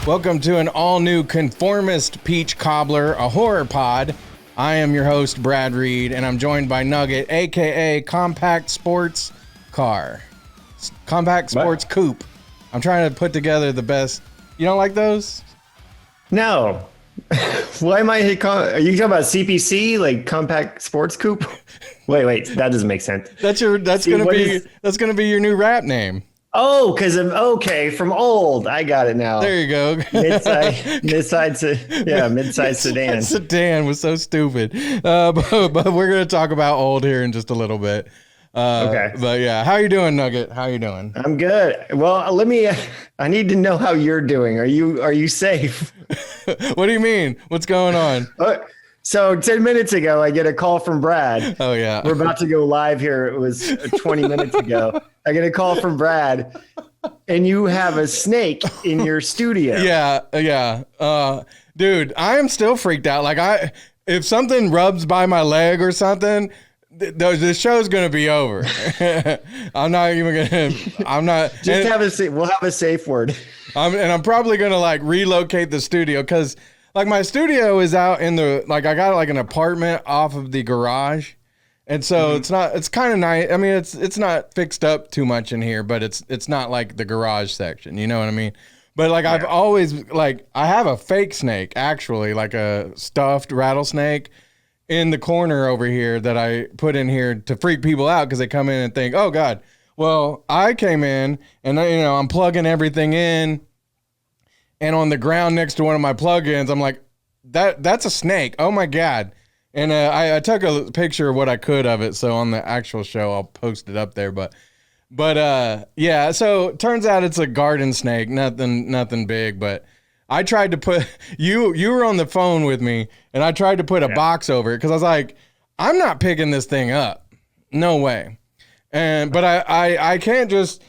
Welcome to an all-new Conformist Peach Cobbler, a horror pod. I am your host, Brad Reed, and I'm joined by Nugget, a.k.a. Compact Sports Car. Compact Sports Coupe. I'm trying to put together the best. You don't like those? No. Why am I? Are you talking about CPC, like Compact Sports Coupe? Wait, that doesn't make sense. That's gonna be your new rap name. Oh, because I'm okay from old. I got it now. There you go. Mid-size sedan. Sedan was so stupid. But we're gonna talk about old here in just a little bit. Okay. But yeah, how you doing, Nugget? How you doing? I'm good. Well, I need to know how you're doing. Are you safe? What do you mean? What's going on? So 10 minutes ago, I get a call from Brad. Oh, yeah. We're about to go live here. It was 20 minutes ago. I get a call from Brad, and you have a snake in your studio. Yeah. Dude, I am still freaked out. Like, if something rubs by my leg or something, the show's going to be over. I'm not even going to. I'm not. We'll have a safe word. I'm probably going to, like, relocate the studio because. Like my studio is out in I got like an apartment off of the garage. And so it's kind of nice. I mean, it's not fixed up too much in here, but it's not like the garage section, you know what I mean? But like I've always I have a fake snake actually, like a stuffed rattlesnake in the corner over here that I put in here to freak people out because they come in and think, "Oh God." Well, I came in and I'm plugging everything in. And on the ground next to one of my plugins, I'm like, that's a snake. Oh my God. And I took a picture of what I could of it. So on the actual show, I'll post it up there. But yeah, so it turns out it's a garden snake, nothing big. But I tried to put, you were on the phone with me and I tried to put a box over it because I was like, I'm not picking this thing up. No way. But I can't just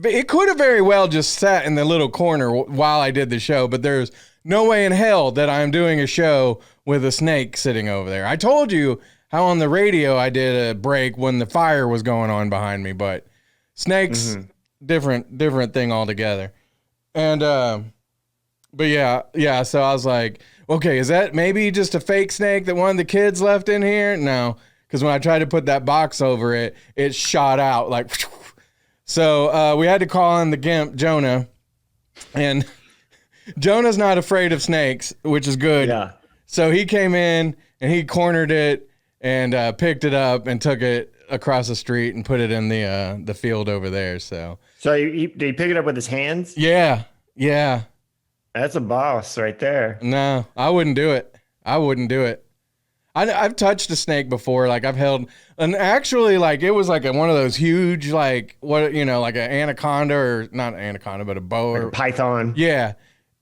it could have very well just sat in the little corner while I did the show, but there's no way in hell that I'm doing a show with a snake sitting over there. I told you how on the radio I did a break when the fire was going on behind me, but snakes, different thing altogether. And, but yeah, so I was like, okay, is that maybe just a fake snake that one of the kids left in here? No, because when I tried to put that box over it, it shot out like... So we had to call in the gimp, Jonah, and Jonah's not afraid of snakes, which is good. Yeah. So he came in and he cornered it and picked it up and took it across the street and put it in the field over there. So did he pick it up with his hands? Yeah. That's a boss right there. No, I wouldn't do it. I've touched a snake before. Like I've held, and actually, it was like one of those huge, like an anaconda or not an anaconda, but a boa or a python. Yeah,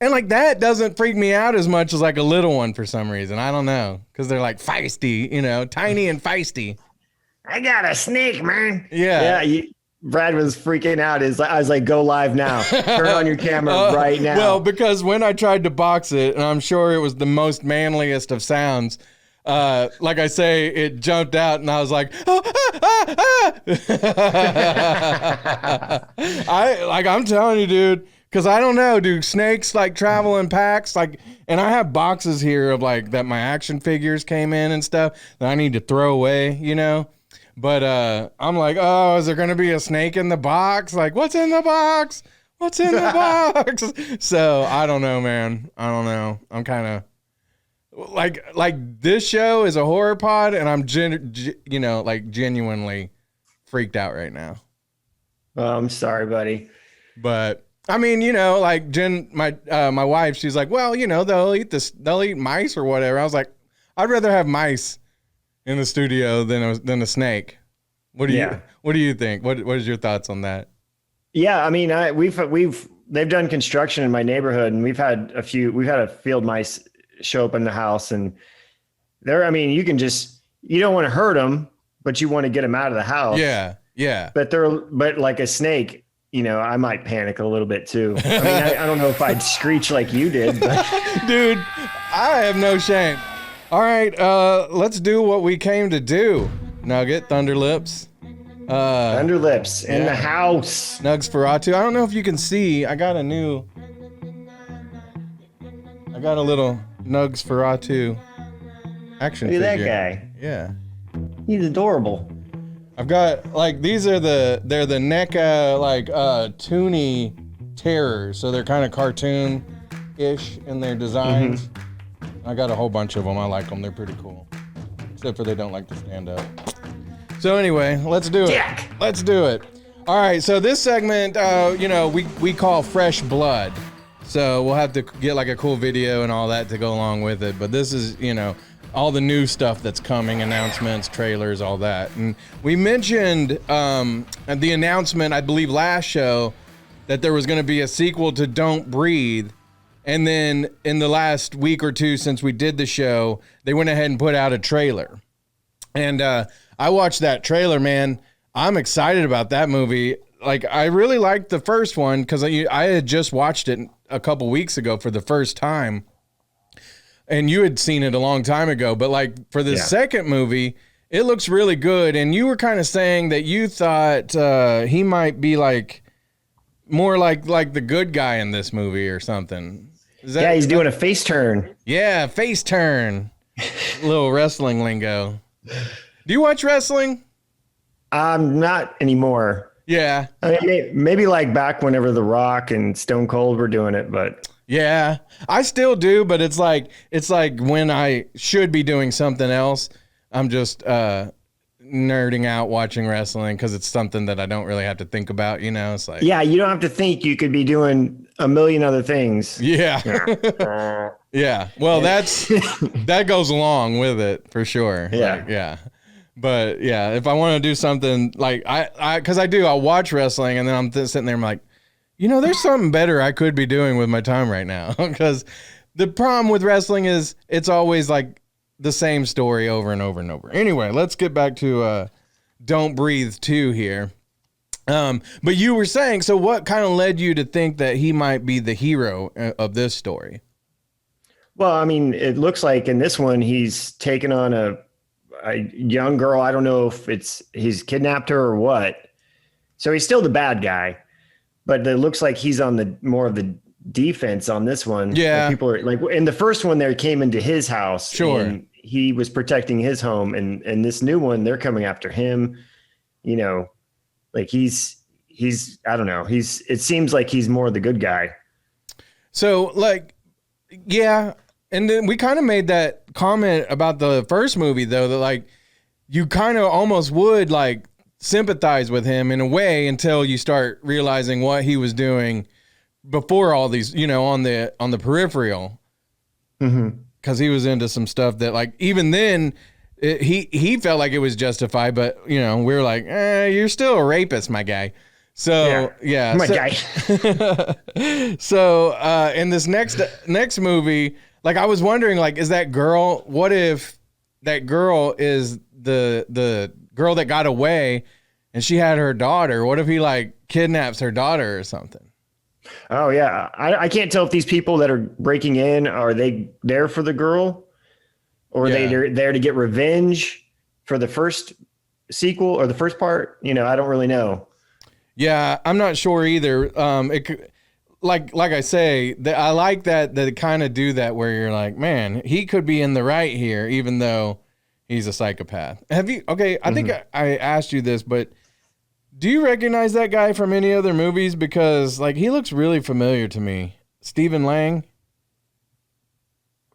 and that doesn't freak me out as much as like a little one for some reason. I don't know, because they're like feisty, tiny and feisty. I got a snake, man. Yeah. Brad was freaking out. I was like, go live now. Turn on your camera right now. Well, because when I tried to box it, and I'm sure it was the most manliest of sounds. Like I say, it jumped out and I was like, I'm telling you, dude, because I don't know, do snakes travel in packs? And I have boxes here of that my action figures came in and stuff that I need to throw away, But I'm like, oh, is there going to be a snake in the box? What's in the box? What's in the box? So I don't know, man. I don't know. I'm kind of. This show is a horror pod, and I'm genuinely freaked out right now. Oh, I'm sorry, buddy. But I mean, my wife, she's like, well, they'll eat mice or whatever. I was like, I'd rather have mice in the studio than a snake. What do you think? What is your thoughts on that? Yeah, I mean, they've done construction in my neighborhood, and we've had a field mice show up in the house, and you don't want to hurt them, but you want to get them out of the house. Yeah. But like a snake, I might panic a little bit too. I mean, I don't know if I'd screech like you did, but dude, I have no shame. All right, let's do what we came to do. Nugget, Thunderlips. Thunderlips in the house. Nugs Ferratu. I don't know if you can see. I got a little Nugs Ferratu action Look at figure. that guy. Yeah. He's adorable. I've got like they're the NECA like Toonie Terrors, so they're kind of cartoon-ish in their designs. I got a whole bunch of them. I like them. They're pretty cool. Except for they don't like to stand up. So anyway, let's do it. Jack. Let's do it. All right, so this segment, we call Fresh Blood. So we'll have to get like a cool video and all that to go along with it. But this is, all the new stuff that's coming, announcements, trailers, all that. And we mentioned the announcement, I believe, last show that there was going to be a sequel to Don't Breathe. And then in the last week or two since we did the show, they went ahead and put out a trailer. And I watched that trailer, man. I'm excited about that movie. Like, I really liked the first one because I had just watched it a couple weeks ago for the first time. And you had seen it a long time ago. But, like, for the second movie, it looks really good. And you were kind of saying that you thought he might be, like, more like the good guy in this movie or something. He's doing a face turn. Yeah, face turn. Little wrestling lingo. Do you watch wrestling? Not anymore. Yeah. I mean, maybe like back whenever The Rock and Stone Cold were doing it, but yeah, I still do, but it's like when I should be doing something else, I'm just nerding out watching wrestling because it's something that I don't really have to think about, It's like, yeah, you don't have to think. You could be doing a million other things. Yeah. Yeah. Well, that goes along with it for sure. Yeah. Like, yeah. But yeah, if I want to do something like I'll watch wrestling and then I'm sitting there, I'm like, there's something better I could be doing with my time right now. Because the problem with wrestling is it's always like the same story over and over and over. Anyway, let's get back to Don't Breathe 2 here. But you were saying, so what kind of led you to think that he might be the hero of this story? Well, I mean, it looks like in this one, he's taken on a young girl. I don't know if he's kidnapped her or what. So he's still the bad guy, but it looks like he's on the more of the defense on this one. Yeah. Like people are like in the first one, they came into his house. Sure. And he was protecting his home. And this new one, they're coming after him. Like he's I don't know. It seems like he's more the good guy. So like, yeah. And then we kind of made that comment about the first movie, though, that like you kind of almost would like sympathize with him in a way until you start realizing what he was doing before all these, on the peripheral, because he was into some stuff that like even then he felt like it was justified, but we were like, you're still a rapist, my guy. So yeah, my guy. So in this next movie. Like, I was wondering, like, is that girl, what if that girl is the girl that got away and she had her daughter? What if he, like, kidnaps her daughter or something? Oh, yeah. I can't tell if these people that are breaking in, are they there for the girl? Or are they there to get revenge for the first sequel or the first part? I don't really know. Yeah, I'm not sure either. It could... Like I say, I like that they kind of do that where you're like, man, he could be in the right here, even though he's a psychopath. Have you? Okay, I think I asked you this, but do you recognize that guy from any other movies? Because like he looks really familiar to me. Stephen Lang.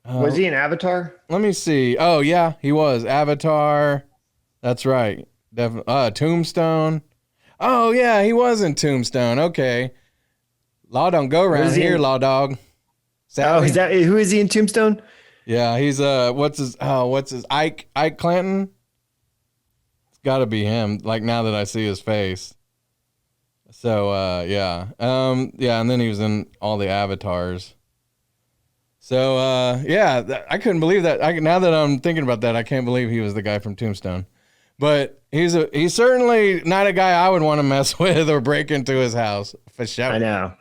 Was he in Avatar? Let me see. Oh yeah, he was Avatar. That's right. Definitely. Tombstone. Oh yeah, he was in Tombstone. Okay. Law don't go around here, law dog. Savvy? Who is he in Tombstone? Yeah, he's what's his Ike Clanton? It's got to be him. Like now that I see his face. So yeah, and then he was in all the Avatars. So I couldn't believe that. Now that I'm thinking about that, I can't believe he was the guy from Tombstone. But he's certainly not a guy I would want to mess with or break into his house for sure. I know.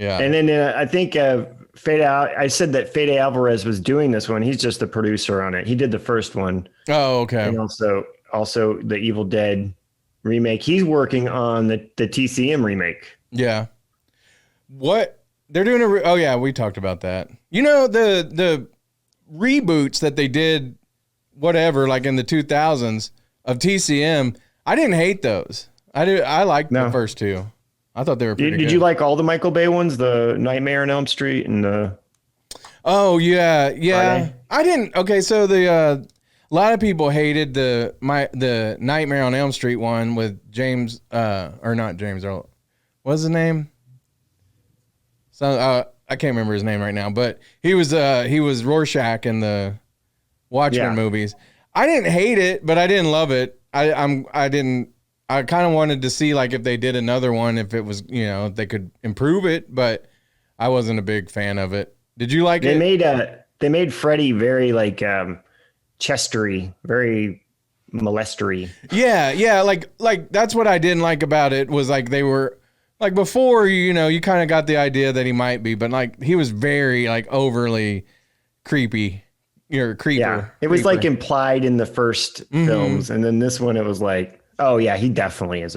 Yeah. And then I think I said that Fede Alvarez was doing this one. He's just the producer on it. He did the first one. Oh, okay. And also also the Evil Dead remake. He's working on the TCM remake. Yeah. What they're doing oh yeah, we talked about that. You know, the reboots that they did, whatever, like in the 2000s of TCM, I didn't hate those. I liked the first two. I thought they were pretty good. Did you like all the Michael Bay ones, the Nightmare on Elm Street and the... Oh yeah. I didn't. Okay, so a lot of people hated the Nightmare on Elm Street one with James or not James Earl. What's his name? So I can't remember his name right now, but he was Rorschach in the Watchmen movies. I didn't hate it, but I didn't love it. I kind of wanted to see like if they did another one, if it was, you know, if they could improve it, but I wasn't a big fan of it. Did you like it? They made Freddy very like chestery, very molestery. Yeah, like that's what I didn't like about it was like they were like before, you know, you kind of got the idea that he might be, but like he was very like overly creepy. You're a creeper. Yeah, it was like implied in the first films, and then this one it was like, oh yeah, he definitely is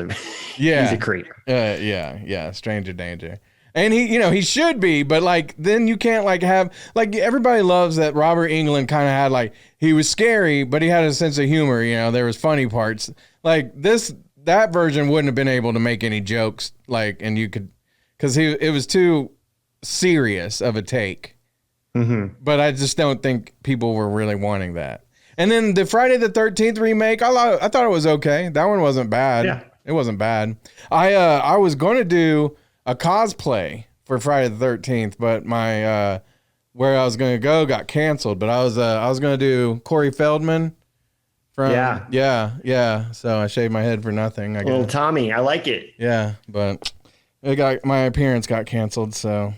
he's a creep. Yeah, stranger danger. And he, you know, he should be, but like then you can't like have like everybody loves that Robert Englund kind of had like he was scary, but he had a sense of humor. You know, there was funny parts. Like that version wouldn't have been able to make any jokes. Like, and you could, because it was too serious of a take. Mm-hmm. But I just don't think people were really wanting that. And then the Friday the 13th remake, I thought it was okay. That one wasn't bad. Yeah, it wasn't bad. I was going to do a cosplay for Friday the 13th, but my where I was going to go got canceled. But I was going to do Corey Feldman from yeah. So I shaved my head for nothing. I guess. Little Tommy, I like it. Yeah, but my appearance got canceled. So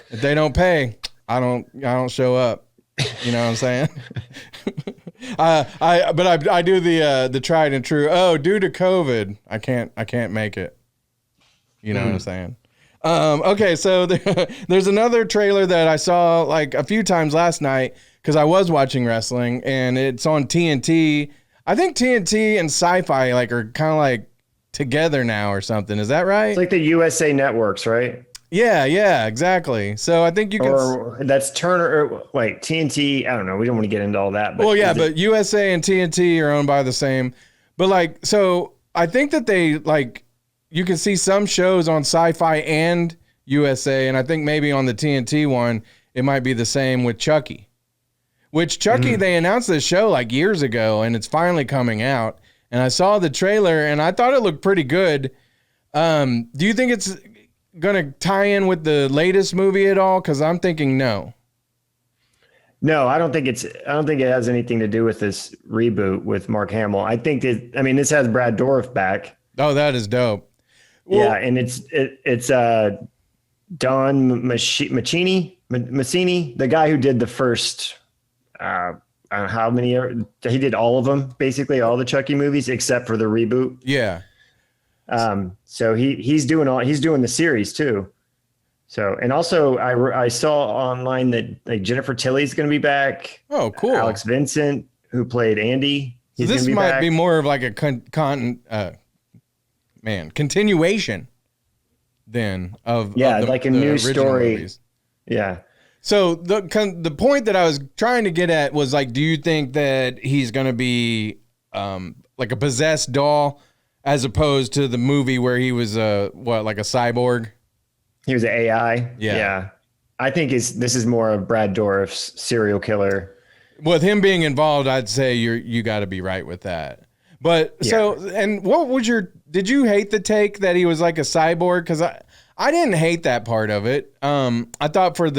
if they don't pay, I don't show up. You know what I'm saying? I do the tried and true. Oh, due to COVID, I can't make it. You know what I'm saying? Okay, so there's another trailer that I saw like a few times last night because I was watching wrestling, and it's on TNT. I think TNT and Sci-Fi like are kind of like together now or something. Is that right? It's like the USA networks, right? Yeah, exactly. So I think you can. Or that's Turner. Or, wait, TNT. I don't know. We don't want to get into all that. But well, yeah, but USA and TNT are owned by the same. But like, so I think that they like. You can see some shows on Sci-Fi and USA, and I think maybe on the TNT one, it might be the same with Chucky. Which Chucky, they announced this show like years ago, and it's finally coming out. And I saw the trailer, and I thought it looked pretty good. Do you think it's going to tie in with the latest movie at all? Because I'm thinking no. No, I don't think it has anything to do with this reboot with Mark Hamill. I think this has Brad Dourif back. Oh, that is dope. Well, yeah, and it's Don Mancini, the guy who did the first I don't know how many he did all of them, basically all the Chucky movies except for the reboot. Yeah. So he's doing the series too. So, and also I saw online that like Jennifer Tilly's going to be back. Oh, cool. Alex Vincent, who played Andy. So this might be more of like a continuation then of like a new story. Movies. Yeah. So the point that I was trying to get at was like, do you think that he's going to be like a possessed doll as opposed to the movie where he was like a cyborg? He was an AI. Yeah. I think this is more of Brad Dourif's serial killer. With him being involved, I'd say you got to be right with that. But so, and what was did you hate the take that he was like a cyborg? Because I didn't hate that part of it. I thought for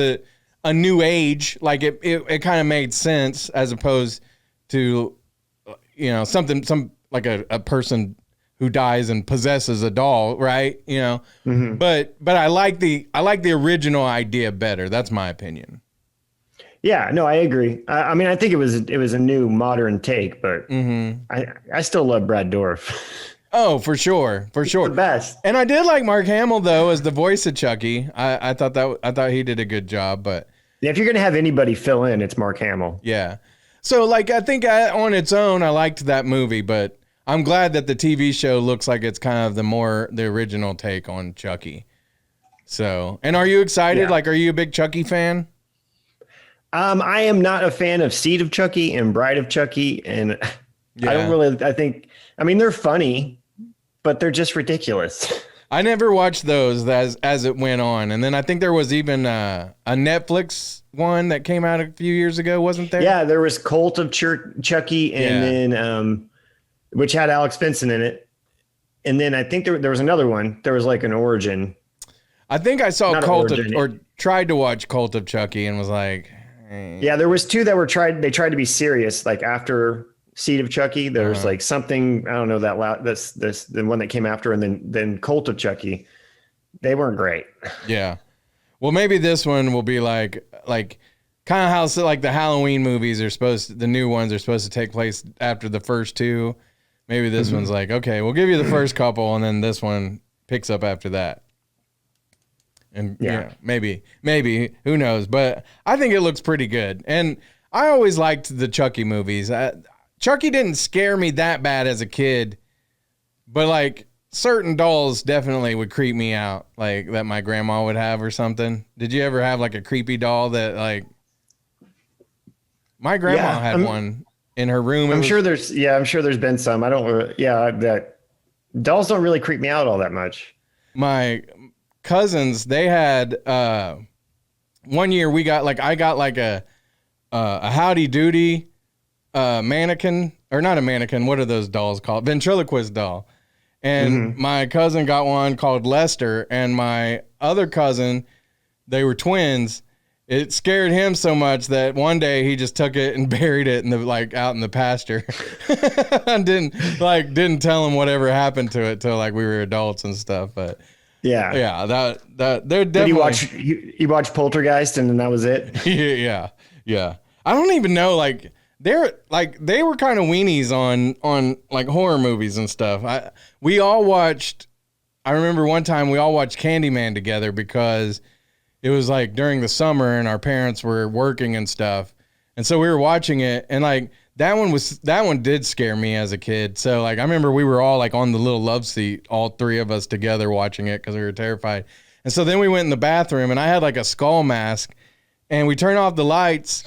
a new age, like it kind of made sense as opposed to, you know, some like a person who dies and possesses a doll, right? You know, but I like the original idea better. That's my opinion. Yeah, no, I agree. I mean, I think it was a new modern take, but I still love Brad Dourif. Oh, for sure. The best. And I did like Mark Hamill though as the voice of Chucky. I thought he did a good job, but yeah, if you're gonna have anybody fill in, it's Mark Hamill. Yeah. So like I think on its own, I liked that movie, but I'm glad that the TV show looks like it's kind of the original take on Chucky. So, and are you excited? Yeah. Like, are you a big Chucky fan? I am not a fan of Seed of Chucky and Bride of Chucky. And I mean, they're funny, but they're just ridiculous. I never watched those as it went on. And then I think there was even a Netflix one that came out a few years ago, wasn't there? Yeah, there was Cult of Chucky, and then which had Alex Benson in it. And then I think there was another one. There was like an origin. I think I saw tried to watch Cult of Chucky and was like, yeah, there was two that they tried to be serious, like after Seed of Chucky. There's like something, I don't know, that's the one that came after, and then Cult of Chucky. They weren't great. Yeah. Well, maybe this one will be like kind of how like the Halloween movies the new ones are supposed to take place after the first two. Maybe this one's like, okay, we'll give you the first couple, and then this one picks up after that. And maybe, who knows? But I think it looks pretty good. And I always liked the Chucky movies. Chucky didn't scare me that bad as a kid, but like certain dolls definitely would creep me out, like that my grandma would have or something. Did you ever have like a creepy doll that like my grandma had one in her room? I'm sure there's been some. That dolls don't really creep me out all that much. My cousins, they had one year I got like a Howdy Doody mannequin, or not a mannequin, what are those dolls called? Ventriloquist doll. And my cousin got one called Lester, and my other cousin, they were twins. It scared him so much that one day he just took it and buried it out in the pasture. And didn't tell him whatever happened to it till like we were adults and stuff. But yeah, that they're definitely. You watch Poltergeist, and then that was it. yeah. I don't even know, like they were kind of weenies on like horror movies and stuff. I remember one time we all watched Candyman together because it was like during the summer and our parents were working and stuff. And so we were watching it, and like that one did scare me as a kid. So like I remember we were all like on the little love seat, all three of us together watching it because we were terrified. And so then we went in the bathroom, and I had like a skull mask, and we turned off the lights,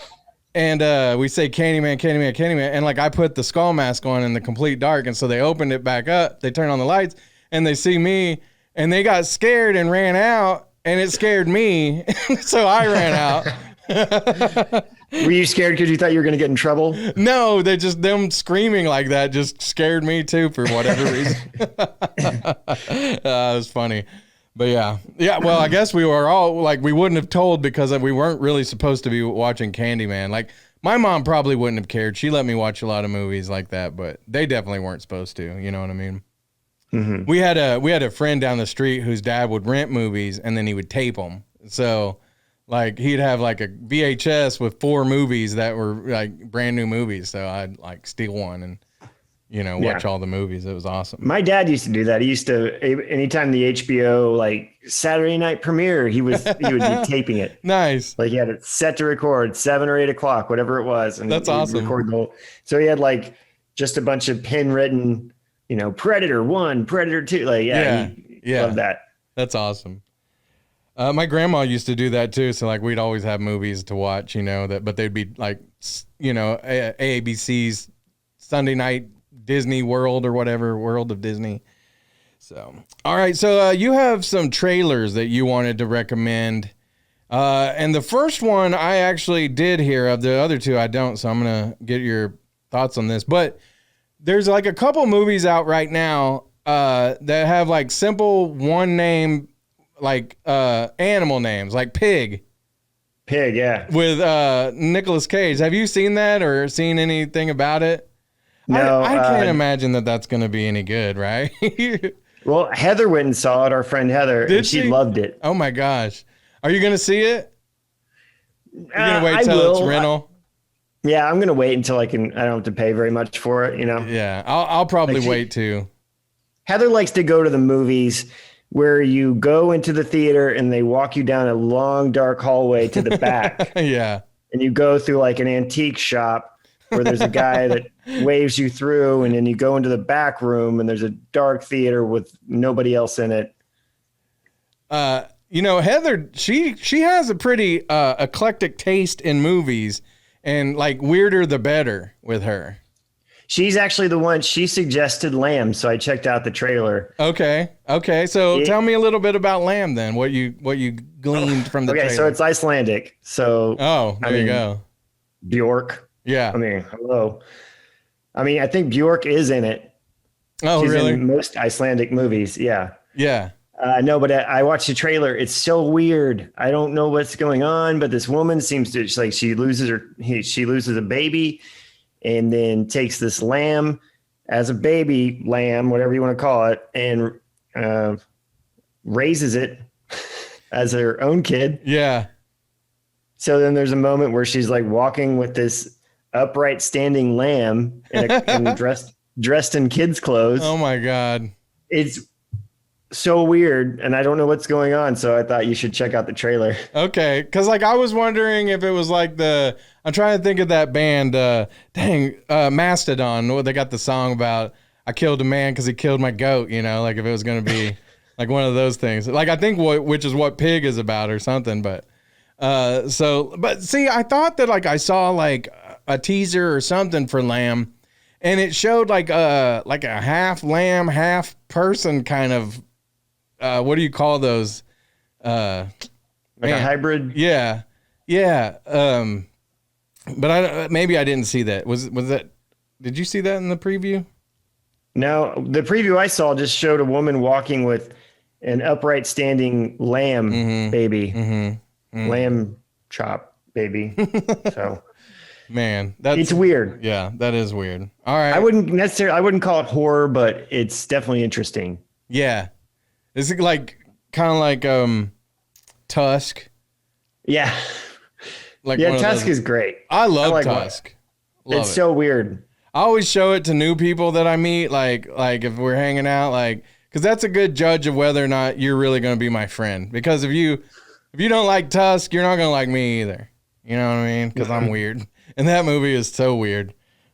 and we say Candyman, Candyman, Candyman. And like I put the skull mask on in the complete dark. And so they opened it back up, they turned on the lights, and they see me, and they got scared and ran out. And it scared me, so I ran out. Were you scared because you thought you were going to get in trouble? No, them screaming like that just scared me too for whatever reason. It was funny. But yeah. Well, I guess we were all like, we wouldn't have told because we weren't really supposed to be watching Candyman. Like my mom probably wouldn't have cared. She let me watch a lot of movies like that, but they definitely weren't supposed to. You know what I mean? Mm-hmm. We had a friend down the street whose dad would rent movies, and then he would tape them. So like he'd have like a VHS with 4 movies that were like brand new movies. So I'd like steal one and, watch all the movies. It was awesome. My dad used to do that. He used to, anytime the HBO like Saturday night premiere, he would be taping it. Nice. Like he had it set to record 7 or 8 o'clock, whatever it was. And that's awesome. So he had like just a bunch of pen written, Predator 1, Predator 2. Like, love that. That's awesome. My grandma used to do that too. So like we'd always have movies to watch, but they'd be like, AABC's Sunday night Disney World or whatever, World of Disney. So, all right. So you have some trailers that you wanted to recommend. And the first one I actually did hear of. The other two I don't. So I'm going to get your thoughts on this. But there's like a couple movies out right now that have like simple one name, like animal names, like Pig. Pig, yeah. With Nicolas Cage. Have you seen that or seen anything about it? No. I can't imagine that that's going to be any good, right? Well, Heather went and saw it, our friend Heather, and she loved it. Oh my gosh. Are you going to see it? You're going to wait till it's rental? Yeah, I'm going to wait until I don't have to pay very much for it, Yeah, I'll probably wait too. Heather likes to go to the movies where you go into the theater and they walk you down a long, dark hallway to the back. Yeah. And you go through like an antique shop where there's a guy that waves you through, and then you go into the back room, and there's a dark theater with nobody else in it. Heather, she has a pretty eclectic taste in movies, and like weirder the better with her. She's actually the one, she suggested Lamb, so I checked out the trailer. Okay. So tell me a little bit about Lamb then, what you gleaned from the trailer. So it's Icelandic. So there you go. Bjork. Yeah. I mean, hello. I mean, I think Bjork is in it. Oh, She's really? in most Icelandic movies. Yeah. Yeah. No, but I watched the trailer. It's so weird. I don't know what's going on, but this woman seems to, like, she loses a baby, and then takes this lamb as a baby lamb, whatever you want to call it, and raises it as her own kid. Yeah. So then there's a moment where she's like walking with this upright standing lamb and dressed in kids' clothes. Oh my God. It's so weird, and I don't know what's going on, so I thought you should check out the trailer. Okay, because like I was wondering if it was like I'm trying to think of that band, Mastodon. They got the song about I killed a man because he killed my goat, like if it was going to be like one of those things. Like I think which is what Pig is about or something, but see, I thought that like I saw like a teaser or something for Lamb, and it showed like a half lamb, half person kind of, what do you call those? Like a hybrid? Yeah. But maybe I didn't see that. Was that? Did you see that in the preview? No, the preview I saw just showed a woman walking with an upright standing lamb baby, lamb chop baby. So, man, it's weird. Yeah, that is weird. All right, I wouldn't call it horror, but it's definitely interesting. Yeah, is it like kind of like Tusk? Yeah. Tusk is great. I love Tusk. It's so weird. I always show it to new people that I meet, like if we're hanging out, like, because that's a good judge of whether or not you're really going to be my friend. Because if you don't like Tusk, you're not going to like me either. You know what I mean? Because I'm weird, and that movie is so weird.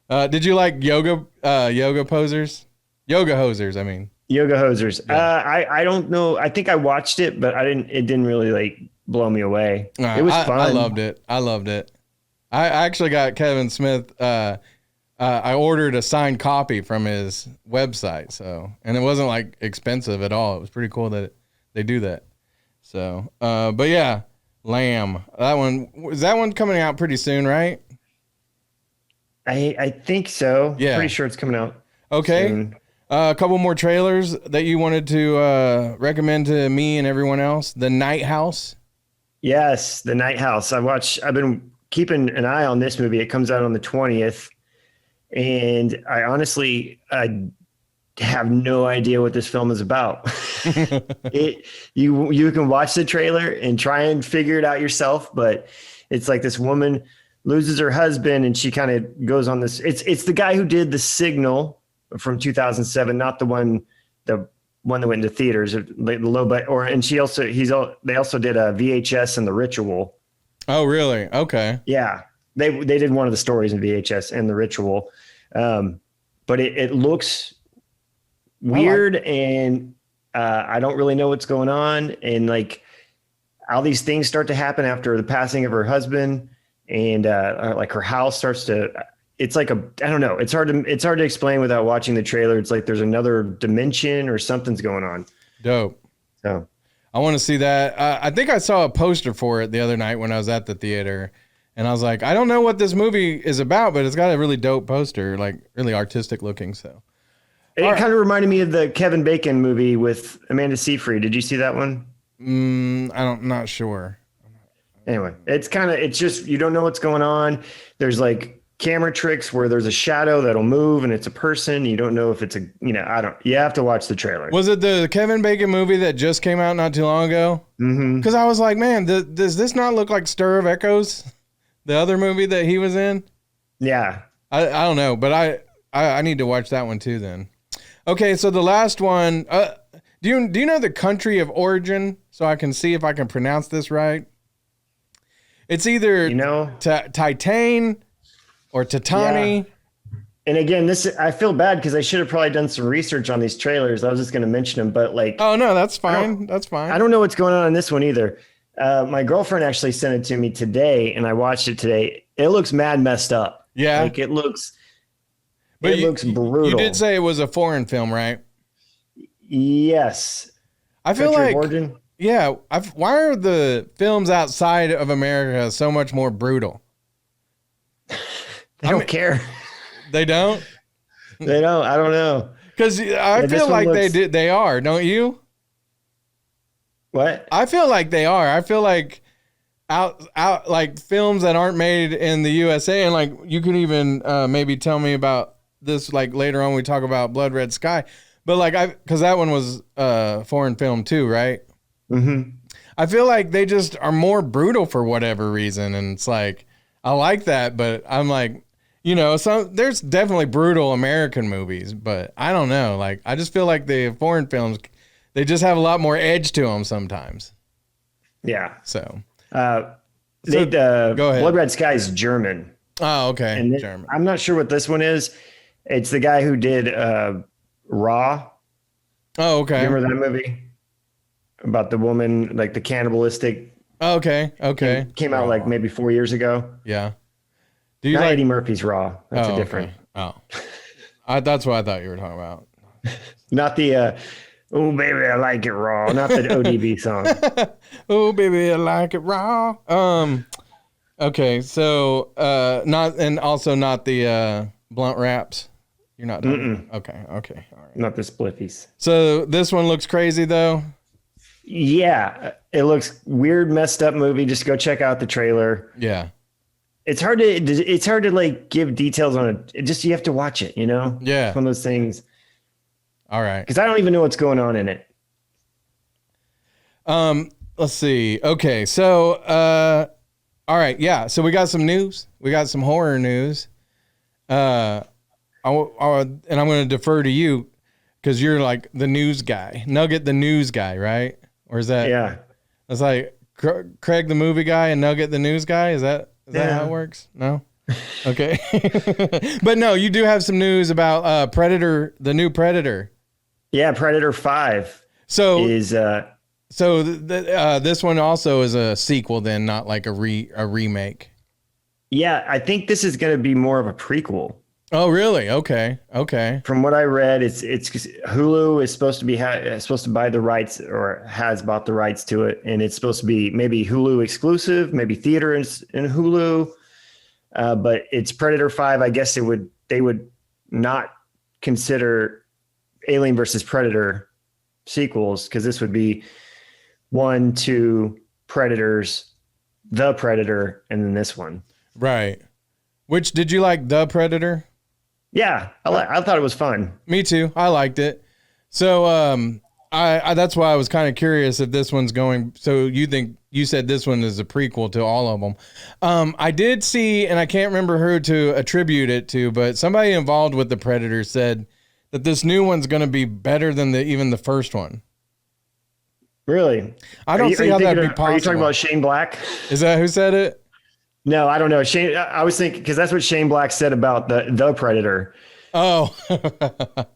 Did you like yoga posers? Yoga hosers, I mean. Yoga hosers. Yeah. I don't know. I think I watched it, but it didn't really like blow me away. It was fun. I loved it. I actually got Kevin Smith. I ordered a signed copy from his website, and it wasn't like expensive at all. It was pretty cool that they do that. So, but yeah, Lamb. Is that one coming out pretty soon, right? I think so. Yeah, pretty sure it's coming out. Okay. Soon. A couple more trailers that you wanted to recommend to me and everyone else. The Night House. Yes, The Night House. I've been keeping an eye on this movie. It comes out on the 20th. And I honestly, I have no idea what this film is about. You can watch the trailer and try and figure it out yourself, but it's like this woman loses her husband and she kind of goes on this. It's the guy who did The Signal from 2007, not the one that went into theaters, the low budget. They also did a VHS and The Ritual. Oh, really? Okay. Yeah. They did one of the stories in VHS and The Ritual. But it looks weird, and I don't really know what's going on. And like all these things start to happen after the passing of her husband, and like her house starts to, it's like I don't know. It's hard to explain without watching the trailer. It's like there's another dimension or something's going on. Dope. So I want to see that. I think I saw a poster for it the other night when I was at the theater. And I was like, I don't know what this movie is about, but it's got a really dope poster, like really artistic looking. So it kind of reminded me of the Kevin Bacon movie with Amanda Seyfried. Did you see that one? I'm not sure. Anyway, it's just, you don't know what's going on. There's like camera tricks where there's a shadow that'll move and it's a person. You don't know if it's you have to watch the trailer. Was it the Kevin Bacon movie that just came out not too long ago? Mm-hmm. Because I was like, man, does this not look like Stir of Echoes? The other movie that he was in? Yeah. I don't know, but I need to watch that one too then. Okay, so the last one, do you know the country of origin, so I can see if I can pronounce this right? It's either Titan, or Tatani. Yeah. And again, I feel bad because I should have probably done some research on these trailers. I was just going to mention them, but like, oh no, that's fine. That's fine. I don't know what's going on in this one either. My girlfriend actually sent it to me today, and I watched it today. It looks mad messed up. Yeah, like it looks brutal. You did say it was a foreign film, right? Yes. I feel like, yeah. Why are the films outside of America so much more brutal? They don't care. They don't? They don't. I don't know. Because I feel like they are, don't you? What? I feel like they are. I feel like out like films that aren't made in the USA, and like you can even maybe tell me about this like later on when we talk about Blood Red Sky. But like because that one was foreign film too, right? Mm-hmm. I feel like they just are more brutal for whatever reason, and it's like I like that, but I'm like, you know, there's definitely brutal American movies, but I don't know. Like I just feel like the foreign films, they just have a lot more edge to them sometimes. Yeah. So go ahead. Blood Red Sky is German. Oh, okay. And German. I'm not sure what this one is. It's the guy who did Raw. Oh, okay. You remember that movie about the woman, like the cannibalistic? Okay. Came out like maybe 4 years ago. Yeah. Do you Not like Eddie Murphy's Raw? That's a different. Okay. Oh, that's what I thought you were talking about. Not the "Oh baby, I like it raw." Not the ODB song. Oh baby, I like it raw. Okay, so also not the blunt wraps. You're not talking. Okay, all right. Not the spliffies. So this one looks crazy though. Yeah, it looks weird, messed up movie. Just go check out the trailer. Yeah. It's hard to like give details on it. You have to watch it, you know? Yeah. It's one of those things. All right. Because I don't even know what's going on in it. Let's see. Okay, so all right, yeah. So we got some news. We got some horror news. And I'm going to defer to you because you're like the news guy, Nugget, the news guy, right? Or is that? Yeah. It's like Craig, the movie guy, and Nugget, the news guy. Is that how it works? No. Okay. But no, you do have some news about Predator, the new Predator. Yeah, Predator 5 is this one also is a sequel then, not like a remake. Yeah, I think this is going to be more of a prequel. Oh, really? Okay. From what I read, it's Hulu is supposed to be supposed to buy the rights or has bought the rights to it, and it's supposed to be maybe Hulu exclusive, maybe theater in Hulu. But it's Predator 5. I guess they would not consider Alien versus Predator sequels because this would be 1, 2 Predators, the Predator, and then this one. Right. Which did you like, the Predator? Yeah, I thought it was fun. Me too. I liked it. So I that's why I was kind of curious if this one's going. So you said this one is a prequel to all of them. I did see, and I can't remember who to attribute it to, but somebody involved with the Predator said that this new one's going to be better than even the first one. Really? I don't see how that'd be possible. Are you talking about Shane Black? Is that who said it? No, I don't know. Shane, I was thinking because that's what Shane Black said about the Predator. Oh,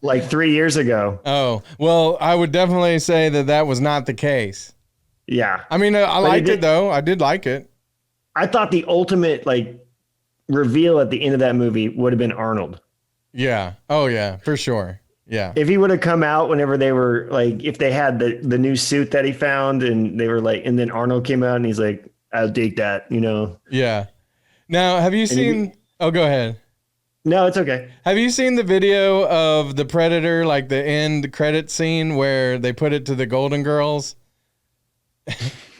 like 3 years ago. Oh, well, I would definitely say that was not the case. Yeah. I mean, I liked it though. I did like it. I thought the ultimate like reveal at the end of that movie would have been Arnold. Yeah. Oh yeah, for sure. Yeah. If he would have come out whenever they were like, if they had the new suit that he found and they were like, and then Arnold came out and he's like, I'll take that, you know? Yeah. Now, have you seen, oh, go ahead. No, it's okay. Have you seen the video of the Predator, like the end credit scene where they put it to the Golden Girls?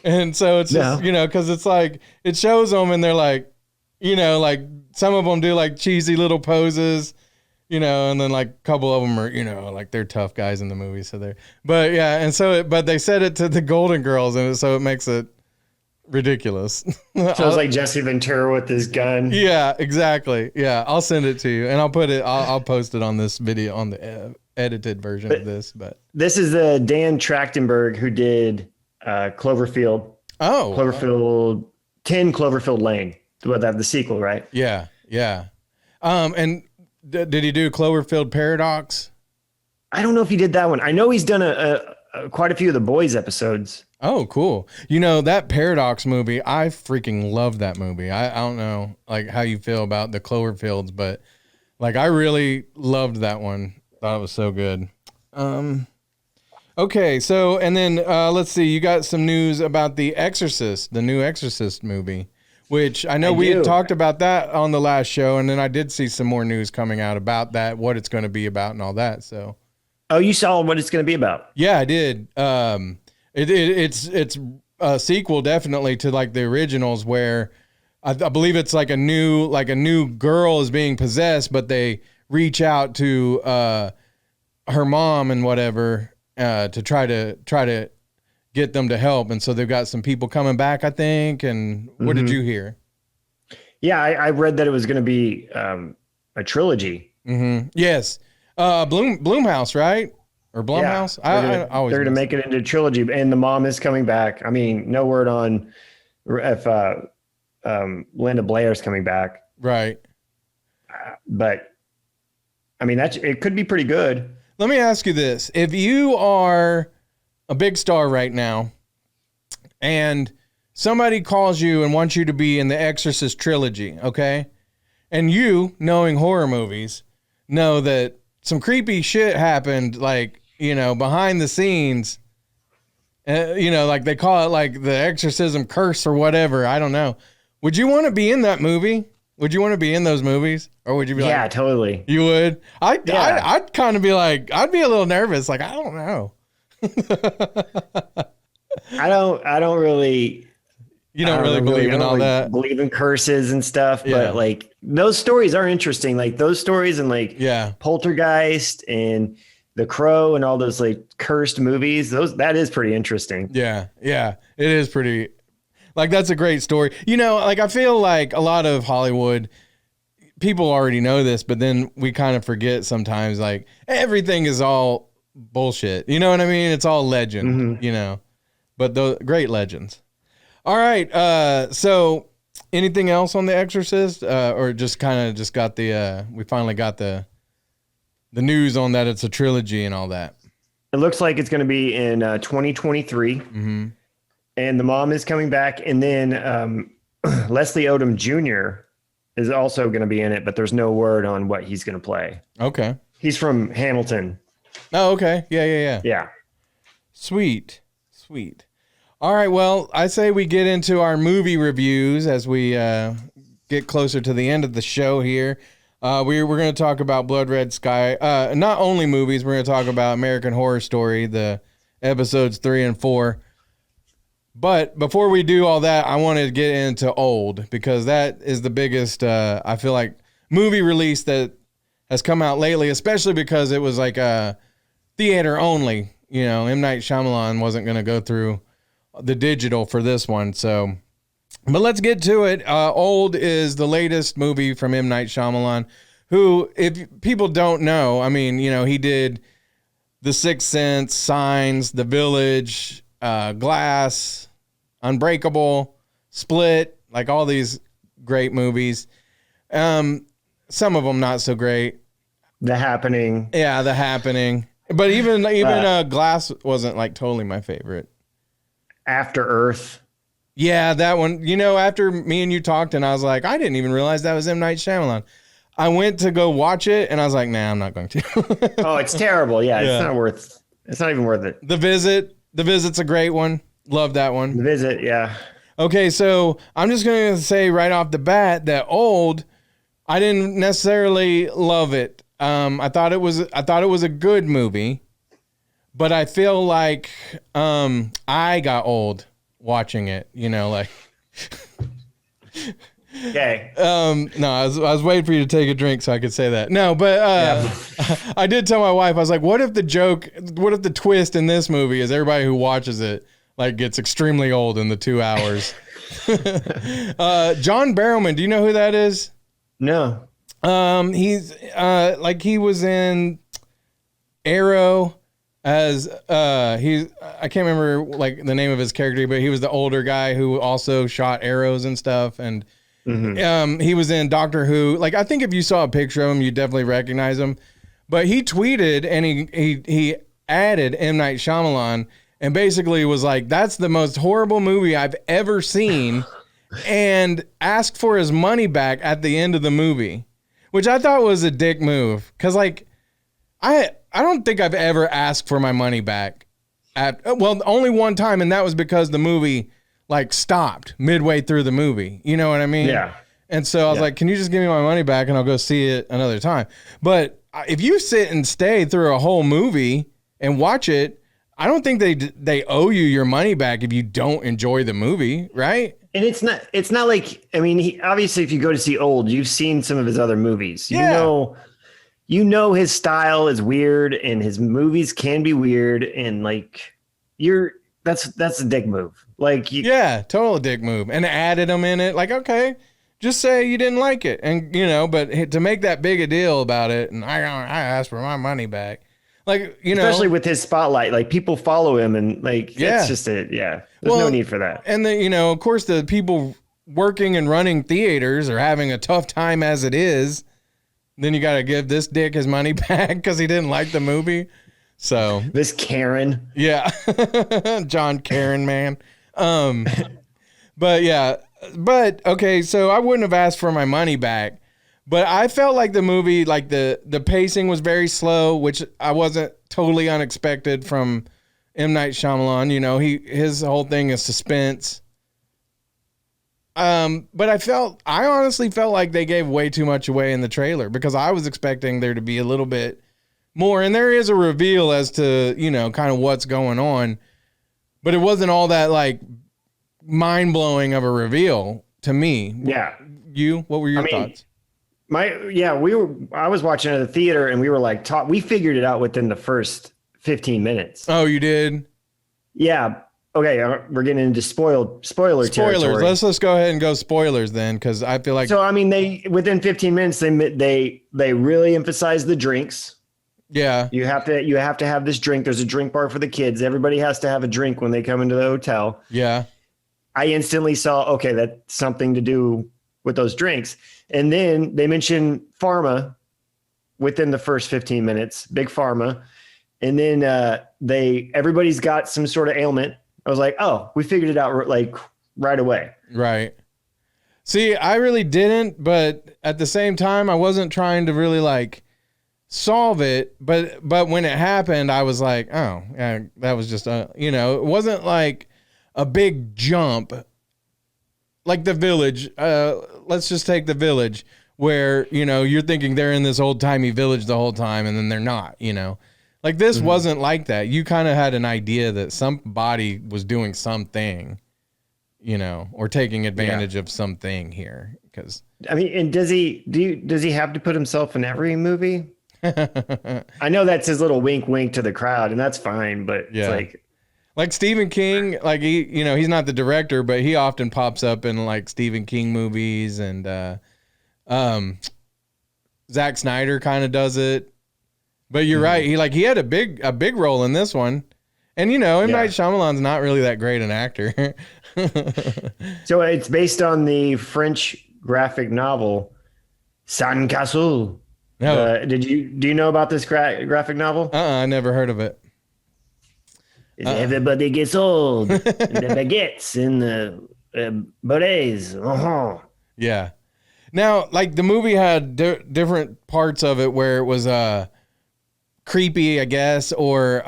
And so it's just, you know, because it's like, it shows them and they're like, you know, like some of them do like cheesy little poses, you know, and then like a couple of them are, you know, like they're tough guys in the movie. So but yeah. And so, but they said it to the Golden Girls and so it makes it ridiculous. So it's like Jesse Ventura with his gun. Yeah, exactly. Yeah, I'll send it to you and I'll post it on this video on the edited version of this. But this is Dan Trachtenberg who did Cloverfield. Oh, Cloverfield 10 Cloverfield Lane. The sequel, right? Yeah. And did he do Cloverfield Paradox? I don't know if he did that one. I know he's done quite a few of the Boys episodes. Oh, cool. You know, that Paradox movie, I freaking love that movie. I don't know like how you feel about the Cloverfields, but like I really loved that one. Thought it was so good. Okay, so and then let's see, you got some news about the Exorcist, the new Exorcist movie, which I know we had talked about that on the last show, and then I did see some more news coming out about that, what it's going to be about and all that. So Oh, you saw what it's going to be about? yeah, I did. It's a sequel definitely to like the originals, where I believe it's like a new girl is being possessed, but they reach out to her mom and whatever to try to get them to help, and so they've got some people coming back, I think. And what did you hear? Yeah, I read that it was going to be a trilogy. Mm-hmm. Yes. Bloomhouse, right? Or Blumhouse? Yeah, they're going to make it into a trilogy, and the mom is coming back. I mean, no word on if Linda Blair's coming back. Right. But I mean, it could be pretty good. Let me ask you this. If you are a big star right now and somebody calls you and wants you to be in the Exorcist trilogy, okay? And you, knowing horror movies, know that some creepy shit happened, like, you know, behind the scenes, you know, like they call it like the exorcism curse or whatever. I don't know. Would you want to be in that movie? Would you want to be in those movies? Or would you be like, yeah, totally. You would? I'd kind of be like, I'd be a little nervous. Like, I don't know. I don't really. You don't really believe in all that. Believe in curses and stuff, but like those stories are interesting. Like those stories and like Poltergeist and The Crow and all those like cursed movies. That is pretty interesting. Yeah, it is pretty. Like that's a great story. You know, like I feel like a lot of Hollywood people already know this, but then we kind of forget sometimes. Like everything is all bullshit. You know what I mean? It's all legend. You know, but those great legends. All right. So anything else on The Exorcist, or just kind of just got we finally got the news on that it's a trilogy and all that. It looks like it's going to be in 2023, and the mom is coming back, and then Leslie Odom Jr. is also going to be in it, but there's no word on what he's going to play. Okay. He's from Hamilton. Oh, okay. Yeah. Sweet. All right, well, I say we get into our movie reviews as we get closer to the end of the show here. We're going to talk about Blood Red Sky. Not only movies, we're going to talk about American Horror Story, the episodes 3 and 4. But before we do all that, I wanted to get into Old, because that is the biggest, I feel like, movie release that has come out lately, especially because it was like a theater only. You know, M. Night Shyamalan wasn't going to go through the digital for this one. So, but let's get to it. Old is the latest movie from M. Night Shyamalan, who, if people don't know, I mean, you know, he did The Sixth Sense, Signs, The Village, Glass, Unbreakable, Split, like all these great movies. Some of them not so great. The Happening. Yeah, The Happening. But even Glass wasn't like totally my favorite. After Earth. Yeah, that one. You know, after me and you talked, and I was like, I didn't even realize that was M. Night Shyamalan. I went to go watch it, and I was like, nah, I'm not going to. Oh, it's terrible. Yeah, it's not even worth it. The Visit's a great one. Love that one. The Visit, yeah. Okay, so I'm just going to say right off the bat that Old, I didn't necessarily love it. I thought it was a good movie. But I feel like I got old watching it, you know, like. Okay. No, I was waiting for you to take a drink so I could say that. No, but I did tell my wife, I was like, what if the twist in this movie is everybody who watches it like gets extremely old in the 2 hours? John Barrowman, do you know who that is? No. He's like he was in Arrow. As I can't remember like the name of his character, but he was the older guy who also shot arrows and stuff, and He was in Doctor Who. Like, I think if you saw a picture of him, you definitely recognize him. But he tweeted and he added M. Night Shyamalan and basically was like, that's the most horrible movie I've ever seen, and asked for his money back at the end of the movie, which I thought was a dick move. Because, like, I don't think I've ever asked for my money back only one time, and that was because the movie like stopped midway through the movie. You know what I mean? Yeah. And so I was like, can you just give me my money back and I'll go see it another time? But if you sit and stay through a whole movie and watch it, I don't think they owe you your money back if you don't enjoy the movie, right? And it's not like, I mean, obviously if you go to see Old, you've seen some of his other movies. You know his style is weird and his movies can be weird, and like that's a dick move. Like total dick move. And added them in it. Like, okay, just say you didn't like it, and but to make that big a deal about it, and I asked for my money back. Like, especially with his spotlight, like people follow him, and like it's just there's no need for that. And then of course the people working and running theaters are having a tough time as it is. Then you got to give this dick his money back because he didn't like the movie. So this Karen, John Karen, man. But okay, so I wouldn't have asked for my money back, but I felt like the movie, like the pacing was very slow, which I wasn't totally unexpected from M. Night Shyamalan. His whole thing is suspense. But I honestly felt like they gave way too much away in the trailer, because I was expecting there to be a little bit more, and there is a reveal as to, kind of what's going on, but it wasn't all that like mind blowing of a reveal to me. Yeah. What were your thoughts? I was watching at the theater and we were like, we figured it out within the first 15 minutes. Oh, you did? Yeah. Okay, we're getting into spoiler territory. Let's go ahead and go spoilers then, because I feel like. So I mean, within 15 minutes they really emphasize the drinks. Yeah, you have to have this drink. There's a drink bar for the kids. Everybody has to have a drink when they come into the hotel. Yeah, I instantly saw, okay, that's something to do with those drinks. And then they mention pharma within the first 15 minutes, big pharma, and then everybody's got some sort of ailment. I was like, oh, we figured it out like right away. Right. See, I really didn't, but at the same time, I wasn't trying to really like solve it. But when it happened, I was like, oh, yeah, that was just, it wasn't like a big jump. Like The Village. Let's just take The Village, where, you're thinking they're in this old timey village the whole time, and then they're not, Like this wasn't like that. You kind of had an idea that somebody was doing something, or taking advantage of something here. Because I mean, and does he have to put himself in every movie? I know that's his little wink wink to the crowd, and that's fine, but it's like Stephen King, like he's not the director, but he often pops up in like Stephen King movies, and Zack Snyder kind of does it. But you're right. He had a big role in this one. And M. Night Shyamalan's not really that great an actor. So it's based on the French graphic novel Sandcastle. No. Do you know about this graphic novel? I never heard of it. Everybody gets old. And the baguettes and the berets. Uh-huh. Yeah. Now, like the movie had different parts of it where it was creepy, I guess, or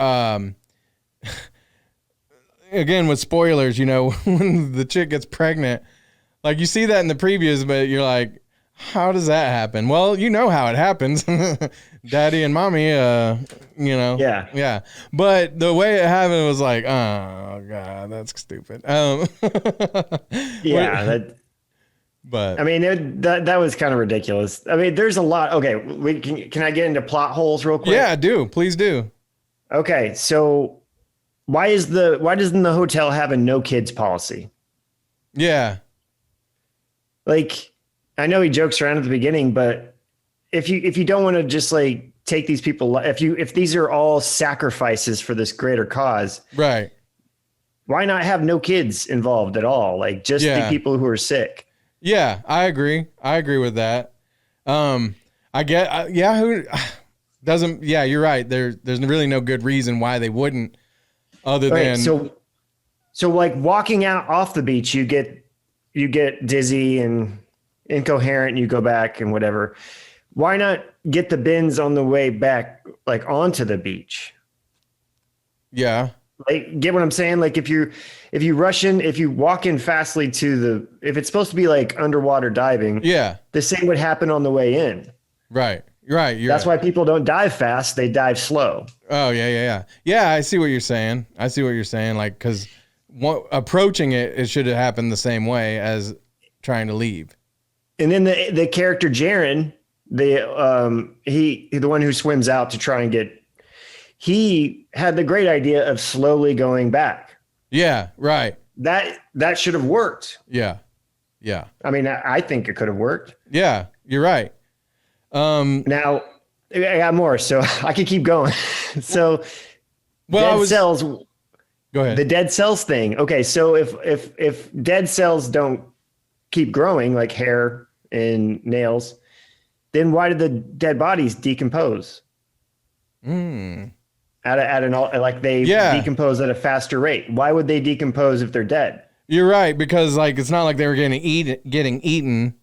again with spoilers, when the chick gets pregnant, like you see that in the previews, but you're like, how does that happen? Well, you know how it happens. Daddy and mommy, yeah. But the way it happened was like, oh god, that's stupid. Yeah. But I mean, that was kind of ridiculous. I mean, there's a lot. Okay, can I get into plot holes real quick? Yeah, please do. Okay, so why doesn't the hotel have a no kids policy? Yeah, like I know he jokes around at the beginning, but if you don't want to just like take these people, if these are all sacrifices for this greater cause, right? Why not have no kids involved at all? Like just the people who are sick. Yeah, I agree. I agree with that. I get, yeah, who doesn't, yeah, you're right. There's really no good reason why they wouldn't other Right. than, So like walking out off the beach, you get dizzy and incoherent and you go back and whatever. Why not get the bins on the way back, like onto the beach? yeah, Like, get what I'm saying? Like if you walk in fastly if it's supposed to be like underwater diving, yeah, the same would happen on the way in. right. Right. That's why people don't dive fast. They dive slow. Oh, yeah. Yeah, I see what you're saying. Like, because approaching it should have happened the same way as trying to leave. And then the character Jaren, the one who swims out to try and he had the great idea of slowly going back. Yeah, right. That should have worked. Yeah. I mean, I think it could have worked. Yeah, you're right. Now I got more, so I could keep going. So, cells. Go ahead. The dead cells thing. Okay, so if dead cells don't keep growing like hair and nails, then why did the dead bodies decompose? Decompose at a faster rate. Why would they decompose if they're dead? You're right, because like it's not like they were getting eaten.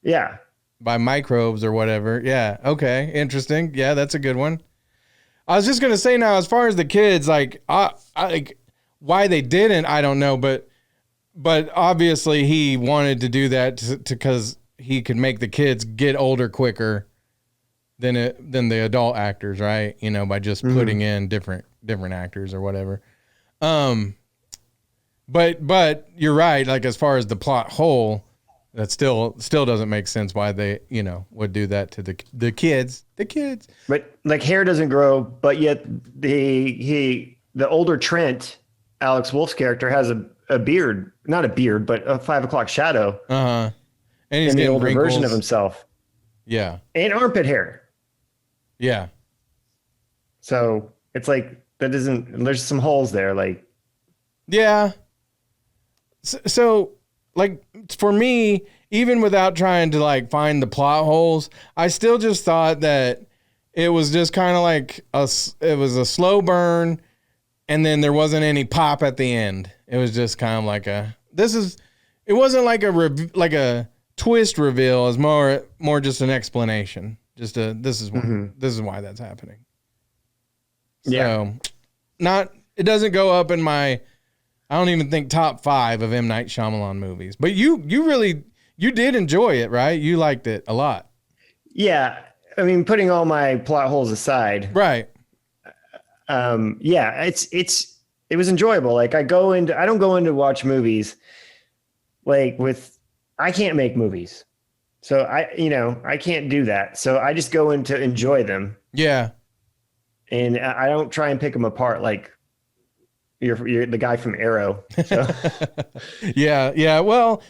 Yeah. By microbes or whatever. Yeah. Okay. Interesting. Yeah, that's a good one. I was just gonna say now, as far as the kids, like, I like why they didn't, I don't know, but obviously he wanted to do that because he could make the kids get older quicker than the adult actors, right? You know, by just putting in different actors or whatever. But you're right. Like as far as the plot whole. That still doesn't make sense why they, would do that to the kids. The kids. But like hair doesn't grow, but yet the older Trent, Alex Wolff's character, has a beard. Not a beard, but a 5 o'clock shadow. And he's in the getting older wrinkles. version of himself. Yeah. And armpit hair. Yeah. So it's like there's some holes there. Like. Yeah. So like for me, even without trying to like find the plot holes, I still just thought that it was just kind of like it was a slow burn, and then there wasn't any pop at the end. It was just kind of like it wasn't like a twist reveal. It's more just an explanation. Just this is why that's happening. So, it doesn't go up in my. I don't even think top 5 of M. Night Shyamalan movies. But you did enjoy it, right? You liked it a lot. Yeah. I mean, putting all my plot holes aside. Right. Yeah, it was enjoyable. Like I don't go in to watch movies like I can't make movies. So I can't do that. So I just go in to enjoy them. Yeah. And I don't try and pick them apart like you're the guy from Arrow. So. Yeah. Well,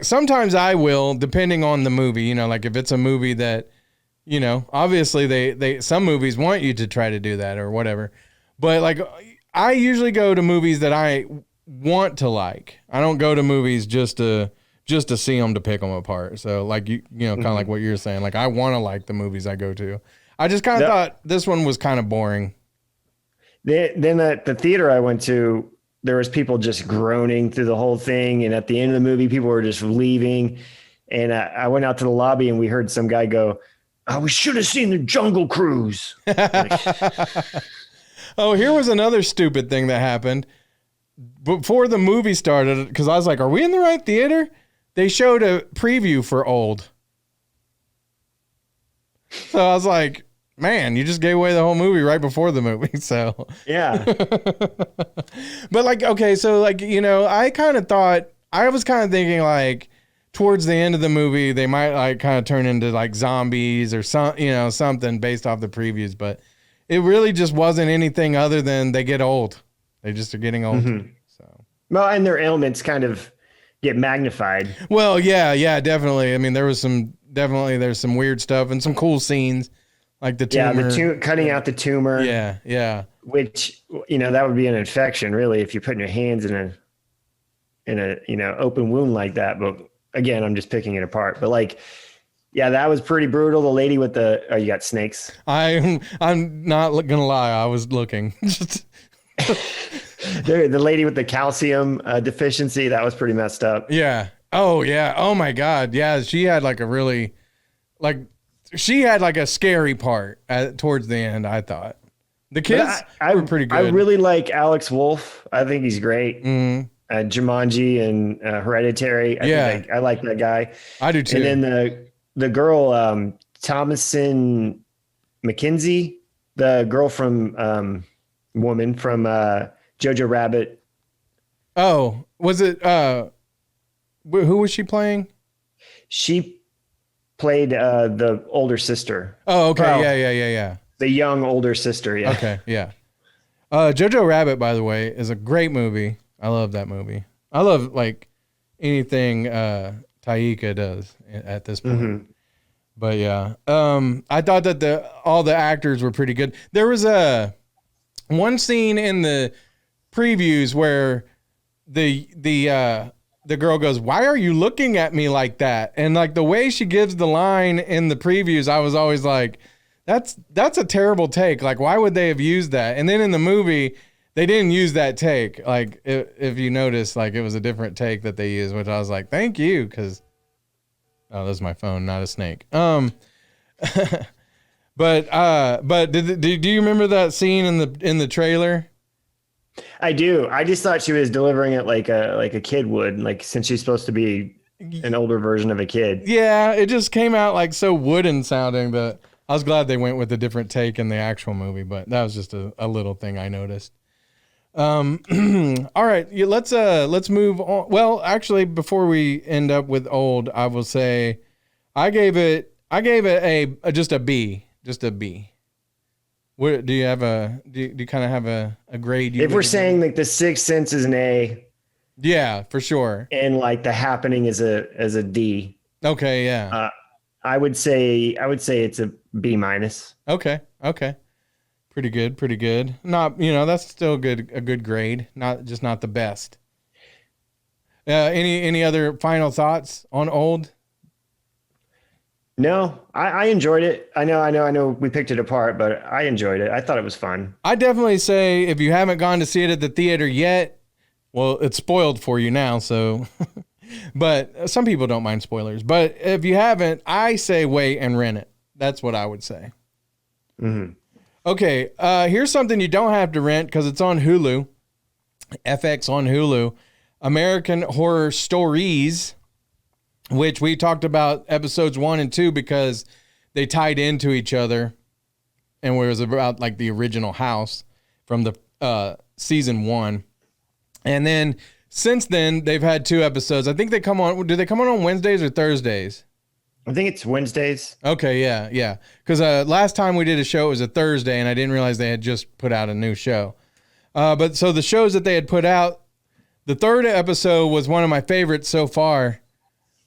sometimes I will, depending on the movie. Like if it's a movie that, obviously they some movies want you to try to do that or whatever. But like, I usually go to movies that I want to like. I don't go to movies just to see them to pick them apart. So like kind of like what you're saying. Like I want to like the movies I go to. I just kind of thought this one was kind of boring. Then at the theater I went to, there was people just groaning through the whole thing. And at the end of the movie, people were just leaving. And I went out to the lobby and we heard some guy go, "Oh, we should have seen the Jungle Cruise." Oh, here was another stupid thing that happened. Before the movie started, because I was like, are we in the right theater? They showed a preview for Old. So I was like, man, you just gave away the whole movie right before the movie. So yeah. But like, okay, so like, I kind of thought, I was kind of thinking like towards the end of the movie, they might like kind of turn into like zombies or something based off the previews, but it really just wasn't anything other than they get old. They just are getting old. Mm-hmm. So. Well, and their ailments kind of get magnified. Well, yeah, definitely. I mean, there's some weird stuff and some cool scenes. Like the tumor. Yeah, cutting out the tumor. Yeah. Which, that would be an infection, really, if you're putting your hands in a open wound like that. But again, I'm just picking it apart, but like, yeah, that was pretty brutal. The lady with the, oh, you got snakes. I'm not gonna lie. I was looking. The lady with the calcium deficiency, that was pretty messed up. Yeah. Oh yeah. Oh my God. Yeah. She had like a really, like, she had like a scary part towards the end. I thought the kids were pretty good. I really like Alex Wolff. I think he's great. Mm. Jumanji and Hereditary. I like that guy. I do too. And then the girl, Thomasin McKenzie, the girl from woman from Jojo Rabbit. Oh, was it? Who was she playing? She played the older sister. Oh, okay. Well, yeah. The young older sister. Yeah. Okay. Yeah. Jojo Rabbit, by the way, is a great movie. I love that movie. I love like anything Taika does at this point. Mm-hmm. But yeah, I thought that all the actors were pretty good. There was one scene in the previews where the girl goes, "Why are you looking at me like that?" And like the way she gives the line in the previews, I was always like, that's a terrible take. Like, why would they have used that? And then in the movie, they didn't use that take. Like, if you notice, like it was a different take that they used, which I was like, thank you, because that's my phone, not a snake. But do you remember that scene in the trailer? I do. I just thought she was delivering it like a kid would, like since she's supposed to be an older version of a kid. Yeah, it just came out like so wooden sounding, but I was glad they went with a different take in the actual movie, but that was just a little thing I noticed. All right, let's move on. Well, actually, before we end up with old, I will say I gave it just a B. What do you have do you kind of have a grade? If we're saying like The Sixth Sense is an A, yeah, for sure, and like The Happening is a D. Okay, yeah. I would say it's a B minus. Okay. Pretty good. Not, that's still a good grade. Not the best. Any other final thoughts on old? No, I enjoyed it. I know we picked it apart, but I enjoyed it. I thought it was fun. I definitely say if you haven't gone to see it at the theater yet, well, it's spoiled for you now, so but some people don't mind spoilers. But if you haven't, I say wait and rent it. That's what I would say. Mm-hmm. Okay, here's something you don't have to rent because it's on Hulu. FX on Hulu. American Horror Stories, which we talked about episodes 1 and 2 because they tied into each other, and it was about like the original house from the season 1. And then since then, they've had 2 episodes. I think they come on. Do they come on Wednesdays or Thursdays? I think it's Wednesdays. Okay, yeah. Because last time we did a show, it was a Thursday, and I didn't realize they had just put out a new show. But so the shows that they had put out, the 3rd episode was one of my favorites so far.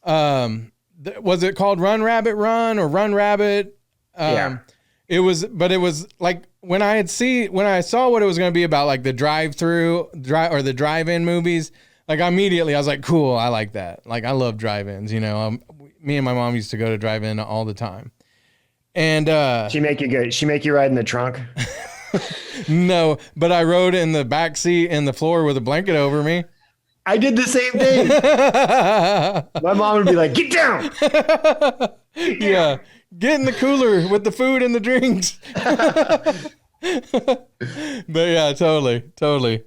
Was it called Run Rabbit Run or Run Rabbit? Yeah. It was like when I saw what it was going to be about, like the the drive-in movies. Like immediately, I was like, cool, I like that. Like I love drive-ins. Me and my mom used to go to drive-in all the time. And she make you good. She make you ride in the trunk. No, but I rode in the back seat in the floor with a blanket over me. I did the same thing. My mom would be like, "Get down." Yeah, get in the cooler with the food and the drinks. But yeah, totally.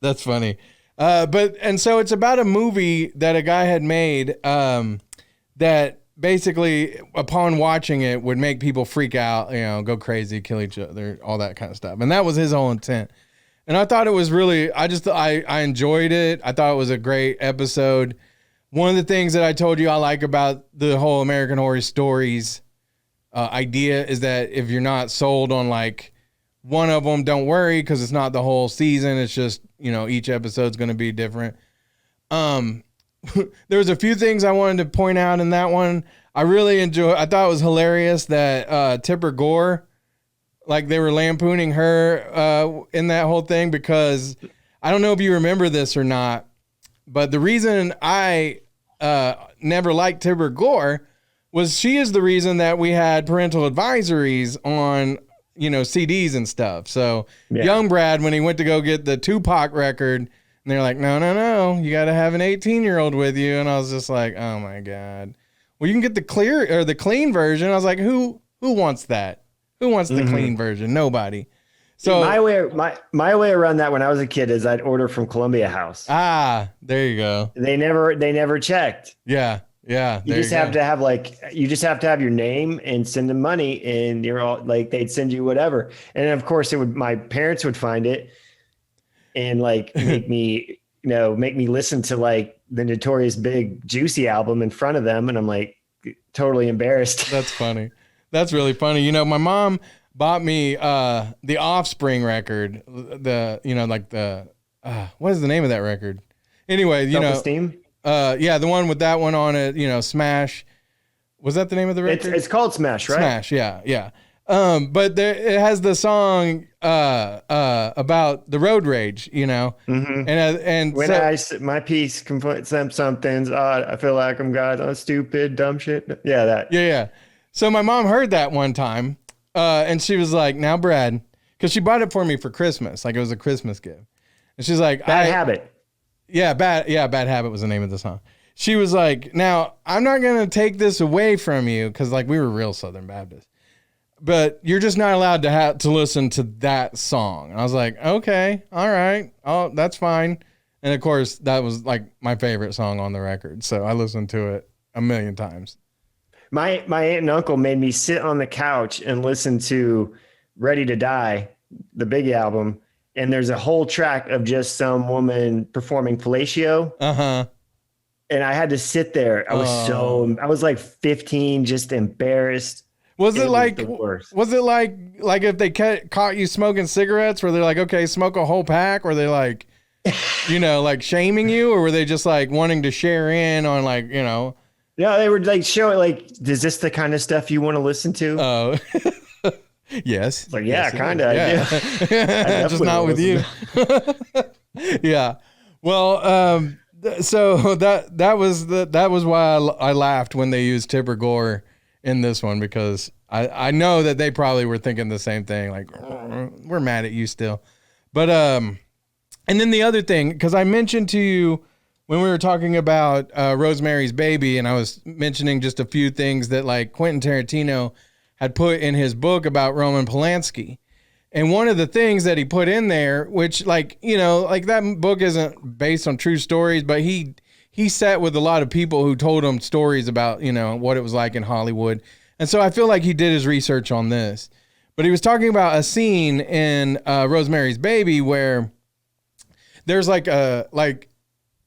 That's funny. So it's about a movie that a guy had made that basically, upon watching it, would make people freak out, go crazy, kill each other, all that kind of stuff. And that was his whole intent. And I thought it was really, I enjoyed it. I thought it was a great episode. One of the things that I told you I like about the whole American Horror Stories idea is that if you're not sold on like one of them, don't worry, because it's not the whole season. It's just, each episode's going to be different. There was a few things I wanted to point out in that one. I thought it was hilarious that Tipper Gore, like they were lampooning her in that whole thing, because I don't know if you remember this or not, but the reason I never liked Tibber Gore was she is the reason that we had parental advisories on, CDs and stuff. So young Brad, when he went to go get the Tupac record, and they're like, no, you got to have an 18-year-old with you. And I was just like, oh my God. Well, you can get the clear or the clean version. I was like, who wants that? Who wants the clean version? Nobody. So my way around that when I was a kid is I'd order from Columbia House. There you go. They never checked. Yeah. You just have to have your name and send them money, and you're all like, they'd send you whatever. And of course my parents would find it and like make me listen to like the Notorious Big Juicy album in front of them. And I'm like totally embarrassed. That's funny. That's really funny. My mom bought me the Offspring record. What is the name of that record? Anyway, Self-Esteem? The one with that one on it, Smash. Was that the name of the record? It's called Smash, right? Smash, yeah. But it has the song about the road rage, and when my piece conflicts something's odd, I feel like I'm God, stupid, dumb shit. Yeah, that. Yeah. So my mom heard that one time, and she was like, "Now, Brad," because she bought it for me for Christmas, like it was a Christmas gift, and she's like, "Bad Habit." Yeah, Bad Habit was the name of the song. She was like, "Now, I'm not gonna take this away from you because like we were real Southern Baptists, but you're just not allowed to listen to that song." And I was like, "Okay, all right, that's fine." And of course, that was like my favorite song on the record, so I listened to it a million times. My aunt and uncle made me sit on the couch and listen to Ready to Die, the Biggie album. And there's a whole track of just some woman performing fellatio. And I had to sit there. I was like 15, just embarrassed. Was it like if they caught you smoking cigarettes where they're like, okay, smoke a whole pack? Or they like, like shaming you? Or were they just like wanting to share in on like, No, they were like showing like, is this the kind of stuff you want to listen to? Oh, yes. Like, yeah, kind of. Yeah. Just not with you. Yeah. Well, so that was why I laughed when they used Tibber Gore in this one, because I know that they probably were thinking the same thing. Like, we're mad at you still. But, and then the other thing, because I mentioned to you when we were talking about Rosemary's Baby, and I was mentioning just a few things that like Quentin Tarantino had put in his book about Roman Polanski. And one of the things that he put in there, which like, like that book isn't based on true stories, but he sat with a lot of people who told him stories about, what it was like in Hollywood. And so I feel like he did his research on this. But he was talking about a scene in Rosemary's Baby where there's like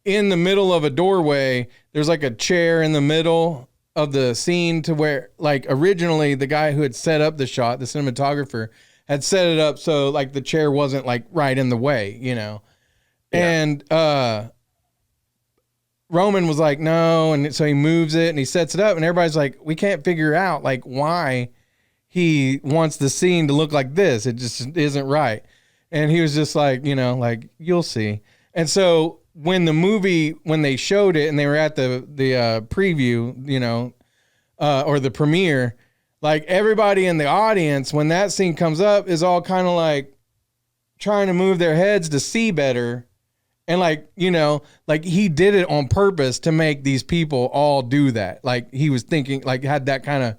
in the middle of a doorway, there's like a chair in the middle of the scene to where like originally the guy who had set up the shot, the cinematographer, had set it up so like the chair wasn't like right in the way, Yeah. And Roman was like, no. And so he moves it and he sets it up and everybody's like, we can't figure out like why he wants the scene to look like this. It just isn't right. And he was just like, like you'll see. And so when they showed it and they were at the preview, or the premiere, like everybody in the audience, when that scene comes up, is all kind of like trying to move their heads to see better. And like, like he did it on purpose to make these people all do that. Like he was thinking, like had that kind of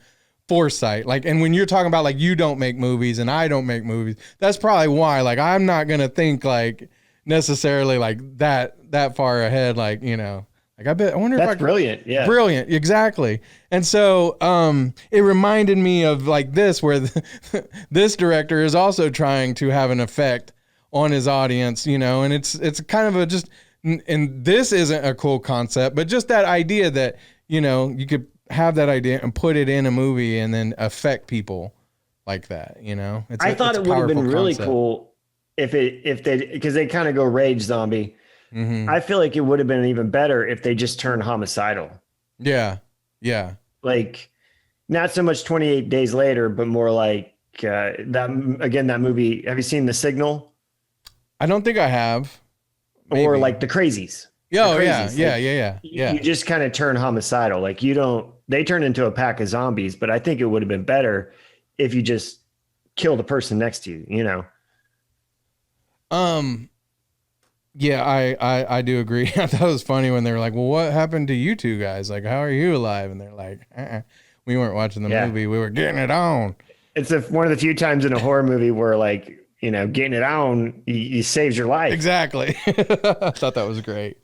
foresight. Like, and when you're talking about like, you don't make movies and I don't make movies, that's probably why, like, I'm not going to think like necessarily like that far ahead. Like, like I wonder that's brilliant. Yeah. Brilliant. Exactly. And so, it reminded me of like this, where this director is also trying to have an effect on his audience, and it's kind of and this isn't a cool concept, but just that idea that, you could have that idea and put it in a movie and then affect people like that, I thought it would have been really cool if they, because they kind of go rage zombie. Mm-hmm. I feel like it would have been even better if they just turned homicidal. Yeah. Like not so much 28 Days Later, but more like that movie. Have you seen The Signal? I don't think I have. Maybe. Or like The Crazies. Oh, yeah, crazies. yeah. You just kind of turn homicidal. Like they turn into a pack of zombies, but I think it would have been better if you just killed the person next to you, you know? Yeah, I do agree. I thought it was funny when they were like, well, what happened to you two guys? Like, how are you alive? And they're like, we weren't watching the movie. We were getting it on. It's one of the few times in a horror movie where, like, you know, getting it on, you saves your life. Exactly. I thought that was great.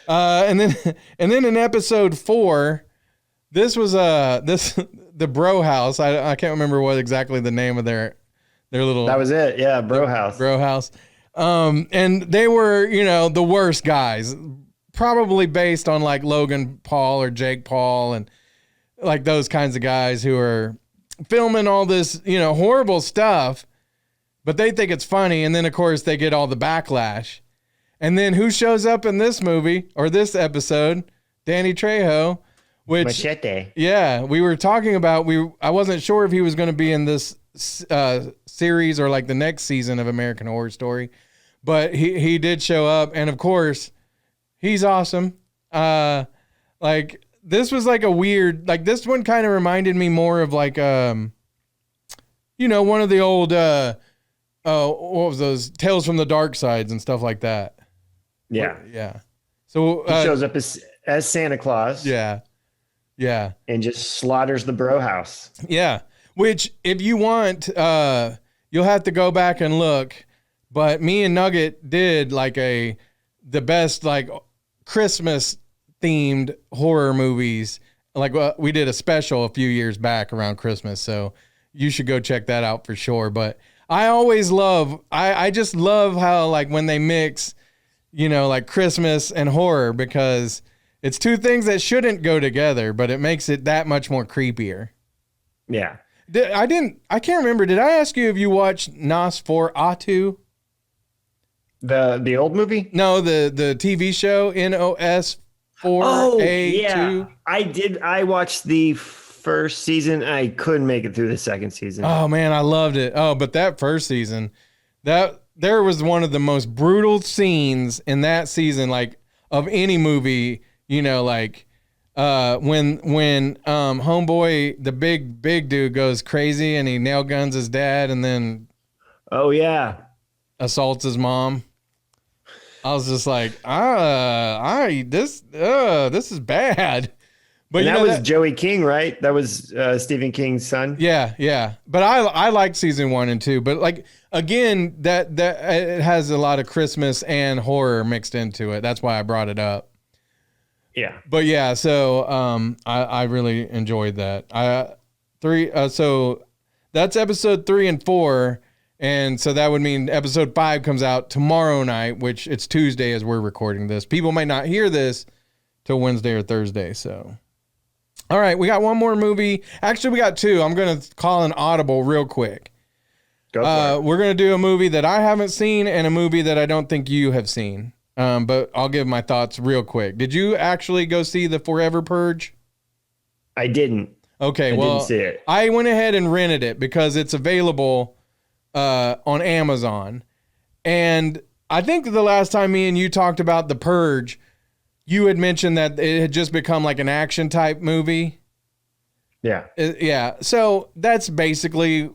And then in episode 4, this was the Bro House. I can't remember what exactly the name of their little. That was it. Yeah, Bro House. Bro House. And they were, you know, the worst guys, probably based on like Logan Paul or Jake Paul and like those kinds of guys who are filming all this, you know, horrible stuff, but they think it's funny. And then of course they get all the backlash. And then who shows up in this movie or this episode? Danny Trejo, which Machete. Yeah, we were talking about, I wasn't sure if he was going to be in this series or like the next season of American Horror Story, but he did show up, and of course he's awesome. Like this was like a weird, like this one kind of reminded me more of like you know, one of the old what was those Tales from the Dark Sides and stuff like that. Yeah. So he shows up as Santa Claus. Yeah. And just slaughters the Bro House. Yeah. Which, if you want, you'll have to go back and look. But me and Nugget did like the best like Christmas themed horror movies. Like we did a special a few years back around Christmas, so you should go check that out for sure. But I always I just love how like when they mix, you know, like Christmas and horror, because it's two things that shouldn't go together, but it makes it that much more creepier. Yeah. I can't remember. Did I ask you if you watched Nosferatu? The old movie? No, the TV show, NOS4A2. Yeah. I did. I watched the first season. I couldn't make it through the second season. Oh man, I loved it. Oh, but that first season, there was one of the most brutal scenes in that season, like of any movie, you know, like when homeboy, the big dude, goes crazy and he nail guns his dad and then assaults his mom. I was just like, this is bad. But and that was Joey King, right? That was Stephen King's son. Yeah. But I liked season 1 and 2. But like again, that it has a lot of Christmas and horror mixed into it. That's why I brought it up. Yeah. But yeah, so I really enjoyed that. So that's episode 3 and 4, and so that would mean episode 5 comes out tomorrow night, which it's Tuesday as we're recording this. People might not hear this till Wednesday or Thursday. So, all right, we got one more movie. Actually, we got 2. I'm gonna call an audible real quick. Go for it. We're gonna do a movie that I haven't seen and a movie that I don't think you have seen. But I'll give my thoughts real quick. Did you actually go see the Forever Purge? I didn't. Okay, I didn't see it. I went ahead and rented it because it's available on Amazon. And I think the last time me and you talked about The Purge, you had mentioned that it had just become like an action type movie. Yeah. Yeah. So that's basically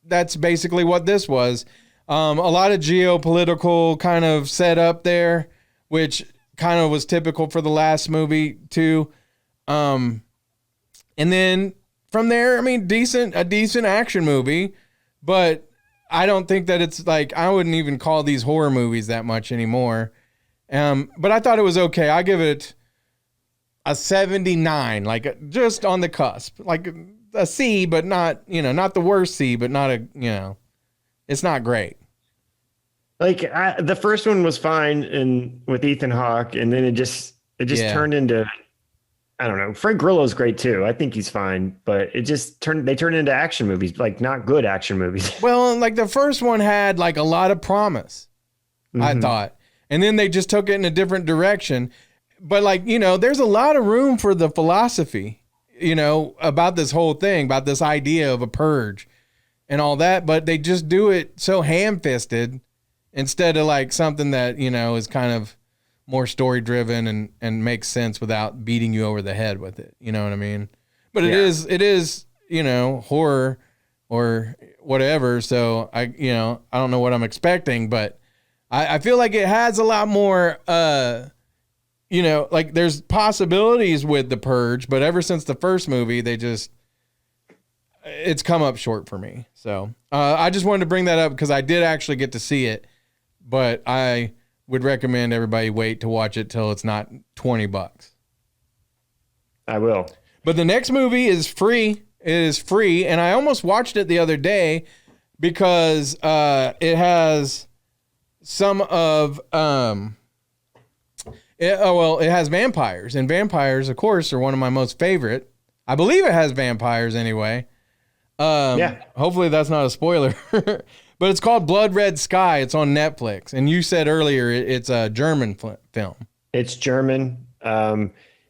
what this was. A lot of geopolitical kind of setup there, which kind of was typical for the last movie too. And then from there, I mean, a decent action movie, but I don't think that it's like, I wouldn't even call these horror movies that much anymore. But I thought it was okay. I give it a 79, like just on the cusp, like a C, but not, not the worst C, but not it's not great. Like the first one was fine and with Ethan Hawke, and then it just turned into, I don't know. Frank Grillo's great too. I think he's fine, but they turned into action movies, like not good action movies. Well, like the first one had like a lot of promise, I thought, and then they just took it in a different direction. But like, there's a lot of room for the philosophy, about this whole thing, about this idea of a purge and all that, but they just do it so ham-fisted instead of like something that, is kind of more story driven and makes sense without beating you over the head with it. You know what I mean? But it is, you know, horror or whatever. So I don't know what I'm expecting, but I feel like it has a lot more, you know, like there's possibilities with The Purge, but ever since the first movie, it's come up short for me. So I just wanted to bring that up because I did actually get to see it, but I would recommend everybody wait to watch it till it's not $20. I will. But the next movie is free. It is free, and I almost watched it the other day because it has some of it has vampires, and vampires, of course, are one of my most favorite. I believe it has vampires anyway. Hopefully that's not a spoiler. But it's called Blood Red Sky. It's on Netflix, and you said earlier it's a German film. It's German.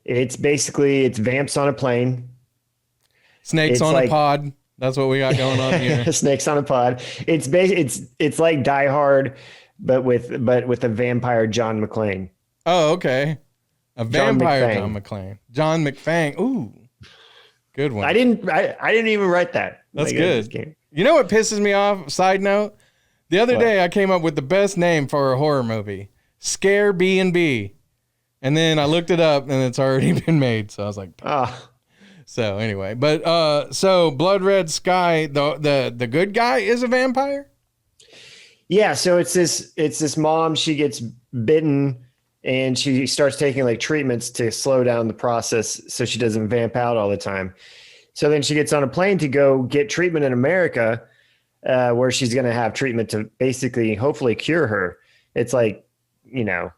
It's vamps on a plane. Snakes on a pod. That's what we got going on here. Snakes on a pod. It's like Die Hard, but with a vampire John McClane. Oh, okay. A vampire John McClane. John McFang. Ooh, good one. I didn't even write that. That's good. You know what pisses me off? Side note. The other day I came up with the best name for a horror movie. Scare B&B. And then I looked it up and it's already been made. So I was like, So anyway, but so Blood Red Sky, the good guy is a vampire? Yeah, so it's this mom, she gets bitten and she starts taking like treatments to slow down the process so she doesn't vamp out all the time. So then she gets on a plane to go get treatment in America, where she's going to have treatment to basically hopefully cure her. It's like, you know,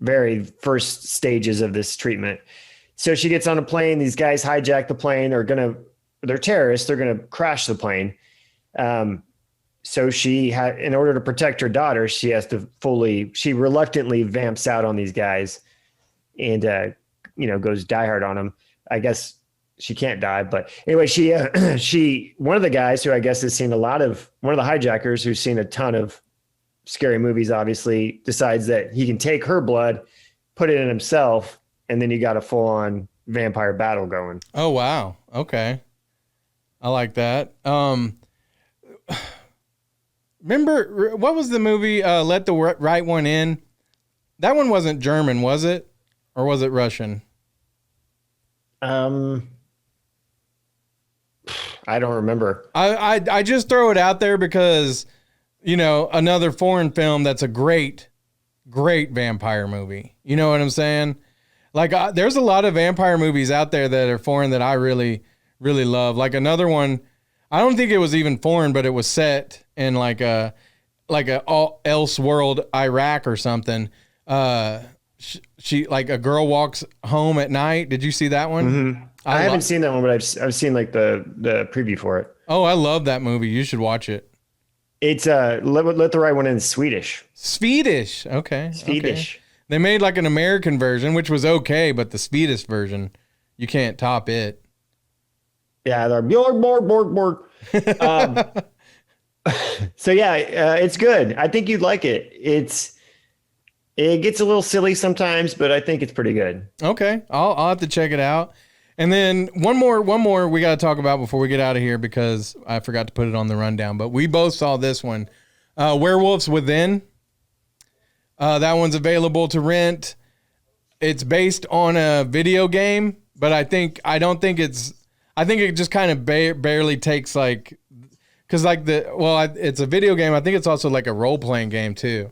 very first stages of this treatment. So she gets on a plane. These guys hijack the plane. They're terrorists. They're going to crash the plane. So in order to protect her daughter, she reluctantly vamps out on these guys and, goes diehard on them. I guess she can't die, but anyway, one of the guys who I guess has seen one of the hijackers who's seen a ton of scary movies, obviously decides that he can take her blood, put it in himself, and then you got a full on vampire battle going. Oh, wow. Okay. I like that. Remember, what was the movie, Let the Right One In? That one wasn't German, was it? Or was it Russian? I don't remember. I just throw it out there because, you know, another foreign film that's a great vampire movie. You know what I'm saying? Like, there's a lot of vampire movies out there that are foreign that I really, really love. Like another one, I don't think it was even foreign, but it was set in like a all else world, Iraq or something. She like a girl walks home at night. Did you see that one? Mm-hmm. I haven't seen that one, but I've seen like the preview for it. Oh, I love that movie. You should watch it. It's Let the Right One In Swedish. Swedish. Okay. Swedish. Okay. They made like an American version, which was okay, but the Swedish version, you can't top it. Yeah, they're borg. So yeah, it's good. I think you'd like it. It gets a little silly sometimes, but I think it's pretty good. Okay, I'll have to check it out. And then one more we got to talk about before we get out of here because I forgot to put it on the rundown. But we both saw this one, Werewolves Within. That one's available to rent. It's based on a video game, but I think it just kind of barely takes like, because like it's a video game. I think it's also like a role playing game too.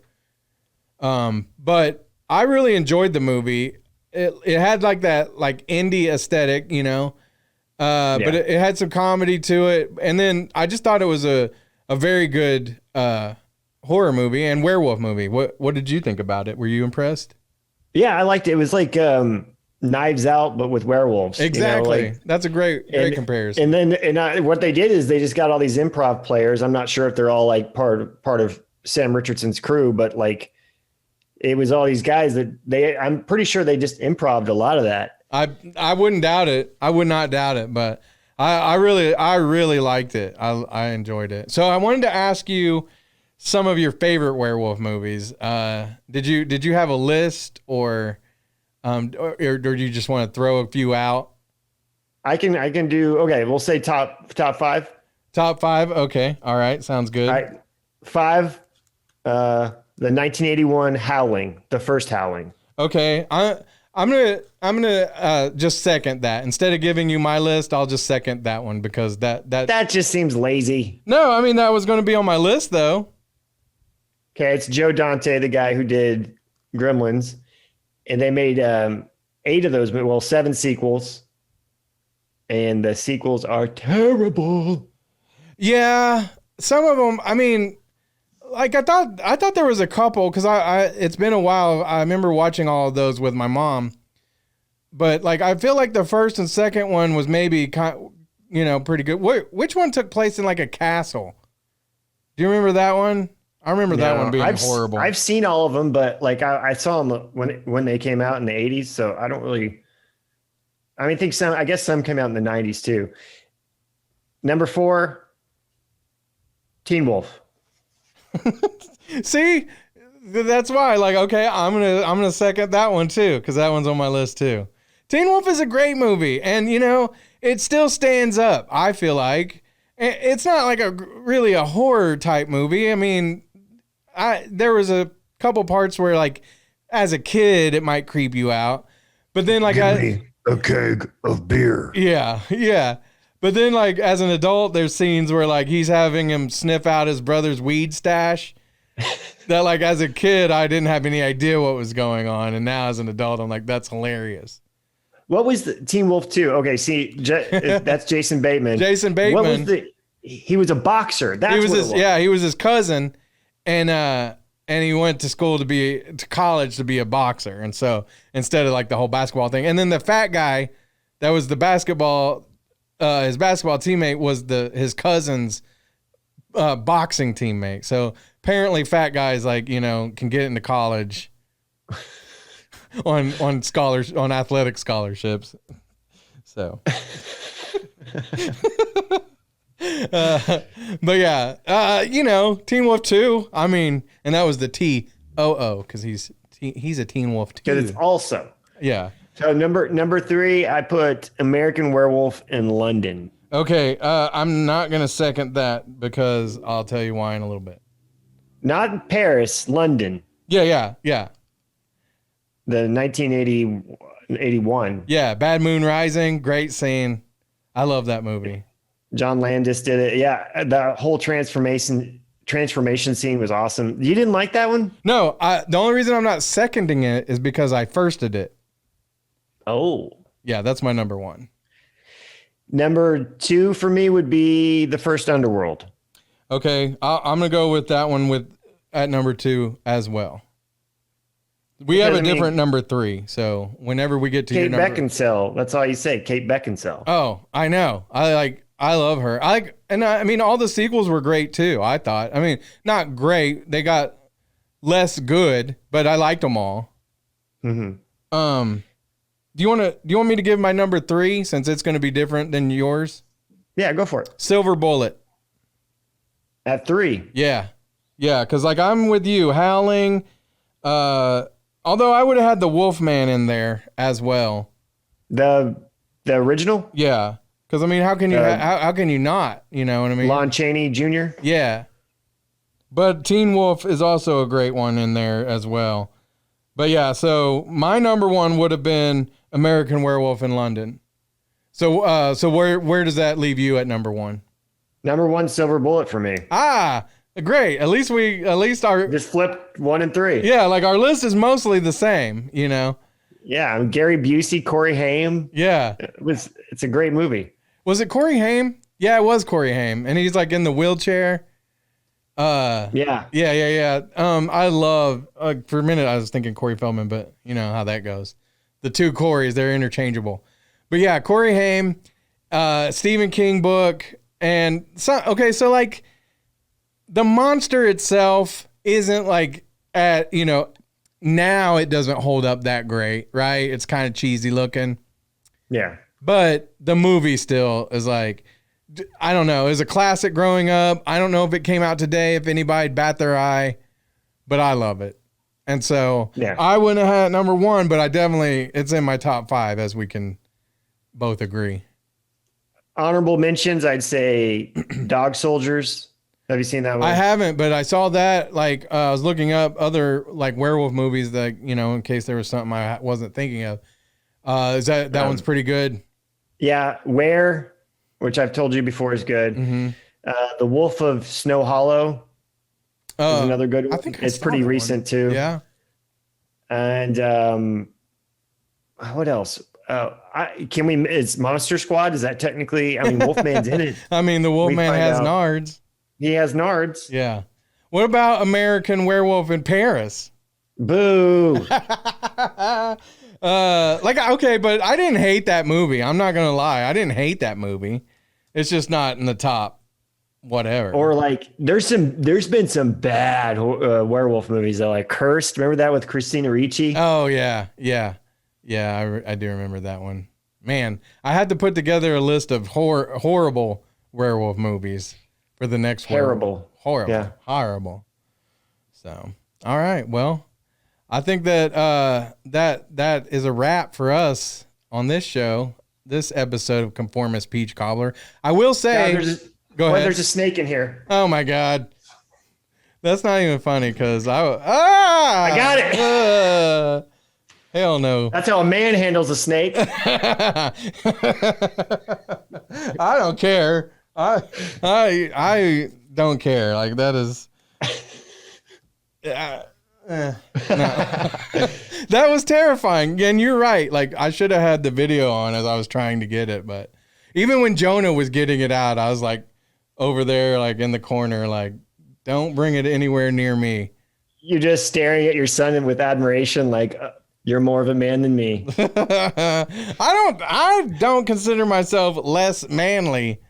But I really enjoyed the movie. It had like that like indie aesthetic, you know, but it had some comedy to it. And then I just thought it was a very good horror movie and werewolf movie. What did you think about it? Were you impressed? Yeah, I liked it. It was like Knives Out, but with werewolves. Exactly. You know, like, that's a great comparison. And then what they did is they just got all these improv players. I'm not sure if they're all like part of Sam Richardson's crew, but like it was all these guys that I'm pretty sure they just improv'd a lot of that. I wouldn't doubt it. I would not doubt it, but I really liked it. I enjoyed it. So I wanted to ask you some of your favorite werewolf movies. Did you have a list or do you just want to throw a few out? I can do, okay, we'll say top 5. Top 5. Okay. All right. Sounds good. All right. 5, the 1981 Howling, the first Howling. Okay. I'm gonna just second that. Instead of giving you my list, I'll just second that one because that just seems lazy. No, I mean that was going to be on my list though. Okay, it's Joe Dante, the guy who did Gremlins, and they made 8 of those, well, 7 sequels, and the sequels are terrible. Yeah, some of them. I mean, like I thought there was a couple because I it's been a while. I remember watching all of those with my mom, but like I feel like the first and second one was maybe pretty good. Which one took place in like a castle? Do you remember that one? I remember that one being horrible. I've seen all of them, but like I saw them when they came out in the 80s, so I don't really. I think I guess some came out in the 90s too. Number 4, Teen Wolf. See, that's why. Like, okay, I'm gonna second that one too because that one's on my list too. Teen Wolf is a great movie, and it still stands up. I feel like it's not like really a horror type movie. I mean, there was a couple parts where like as a kid it might creep you out, but then like Give me a keg of beer. Yeah. But then, like, as an adult, there's scenes where, like, he's having him sniff out his brother's weed stash. That, like, as a kid, I didn't have any idea what was going on. And now, as an adult, I'm like, that's hilarious. What was the Teen Wolf 2? Okay, see, that's Jason Bateman. Jason Bateman. What was he was a boxer. That's what it was. Yeah, he was his cousin. And he went to college to be a boxer. And so, instead of, like, the whole basketball thing. And then the fat guy that was the basketball... his basketball teammate was his cousin's boxing teammate. So apparently fat guys can get into college on athletic scholarships. So but yeah, Teen Wolf 2, I mean, and that was the TOO because he's a Teen Wolf 2. Because it's also. Yeah. So number 3, I put American Werewolf in London. Okay, I'm not going to second that because I'll tell you why in a little bit. Not Paris, London. Yeah. The 1981. Yeah, Bad Moon Rising, great scene. I love that movie. John Landis did it. Yeah, the whole transformation scene was awesome. You didn't like that one? No, the only reason I'm not seconding it is because I firsted it. Oh. Yeah, that's my number 1. Number 2 for me would be The First Underworld. Okay, I'm going to go with that one at number 2 as well. We have a different number 3, so whenever we get to your number... Kate Beckinsale, that's all you say, Kate Beckinsale. Oh, I know. I love her. I mean, all the sequels were great too, I thought. I mean, not great. They got less good, but I liked them all. Mm-hmm. Do you want me to give my number 3 since it's going to be different than yours? Yeah, go for it. Silver Bullet. At 3. Yeah. Yeah, because like I'm with you. Howling. Although I would have had the Wolfman in there as well. The original? Yeah. Because I mean, how can you not? You know what I mean? Lon Chaney Jr.? Yeah. But Teen Wolf is also a great one in there as well. But yeah, so my number 1 would have been American Werewolf in London. So where does that leave you at number 1? Number 1, Silver Bullet for me. Ah, great. At least our just flipped 1 and 3. Yeah, like our list is mostly the same, Yeah, I'm Gary Busey, Corey Haim. Yeah. It's a great movie. Was it Corey Haim? Yeah, it was Corey Haim, and he's like in the wheelchair. Yeah. I love, for a minute I was thinking Corey Feldman, but you know how that goes. The two Corys, they're interchangeable. But yeah, Corey Haim, Stephen King book. And so like the monster itself isn't like now it doesn't hold up that great, right? It's kind of cheesy looking. Yeah. But the movie still is like, I don't know. It was a classic growing up. I don't know if it came out today, if anybody'd bat their eye, but I love it. And so I wouldn't have had it number 1, but it's in my top 5, as we can both agree. Honorable mentions, I'd say Dog Soldiers. Have you seen that one? I haven't, but I saw that. Like, I was looking up other like werewolf movies that, in case there was something I wasn't thinking of. Is that one's pretty good? Yeah. Which I've told you before is good. Mm-hmm. The Wolf of Snow Hollow is another good one. I think it's pretty recent too. Yeah. And what else? Is Monster Squad? Is that technically? I mean, Wolfman's in it. I mean, the Wolfman has Nards. He has Nards. Yeah. What about American Werewolf in Paris? Boo. Okay, but I didn't hate that movie. I'm not gonna lie, I didn't hate that movie. It's just not in the top, whatever. Or like, there's been some bad werewolf movies that, like Cursed. Remember that with Christina Ricci? Oh yeah. I do remember that one. Man, I had to put together a list of horrible werewolf movies for the next one. Horrible. So, all right. Well, I think that that is a wrap for us on this show, this episode of Conformist Peach Cobbler. I will say, go ahead. There's a snake in here. Oh my God, that's not even funny because I got it. Hell no. That's how a man handles a snake. I don't care. I don't care. Like, that is. No. That was terrifying. And you're right. Like, I should have had the video on as I was trying to get it, but even when Jonah was getting it out, I was like over there, like in the corner, like, don't bring it anywhere near me. You're just staring at your son with admiration, like, you're more of a man than me. I don't consider myself less manly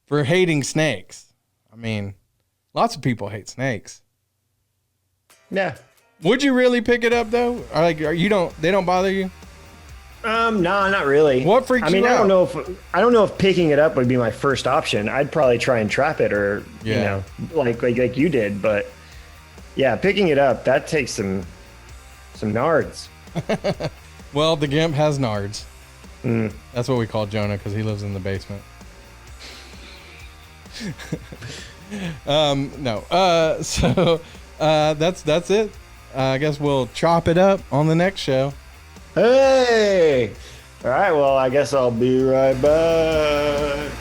for hating snakes. I mean, lots of people hate snakes. Yeah. Would you really pick it up though? Or like, they don't bother you? No, not really. What freaks you out? I don't know if picking it up would be my first option. I'd probably try and trap it, or like you did. But yeah, picking it up, that takes some nards. Well, the Gimp has Nards. That's what we call Jonah because he lives in the basement. No. So that's it. I guess we'll chop it up on the next show. Hey! All right, well, I guess I'll be right back.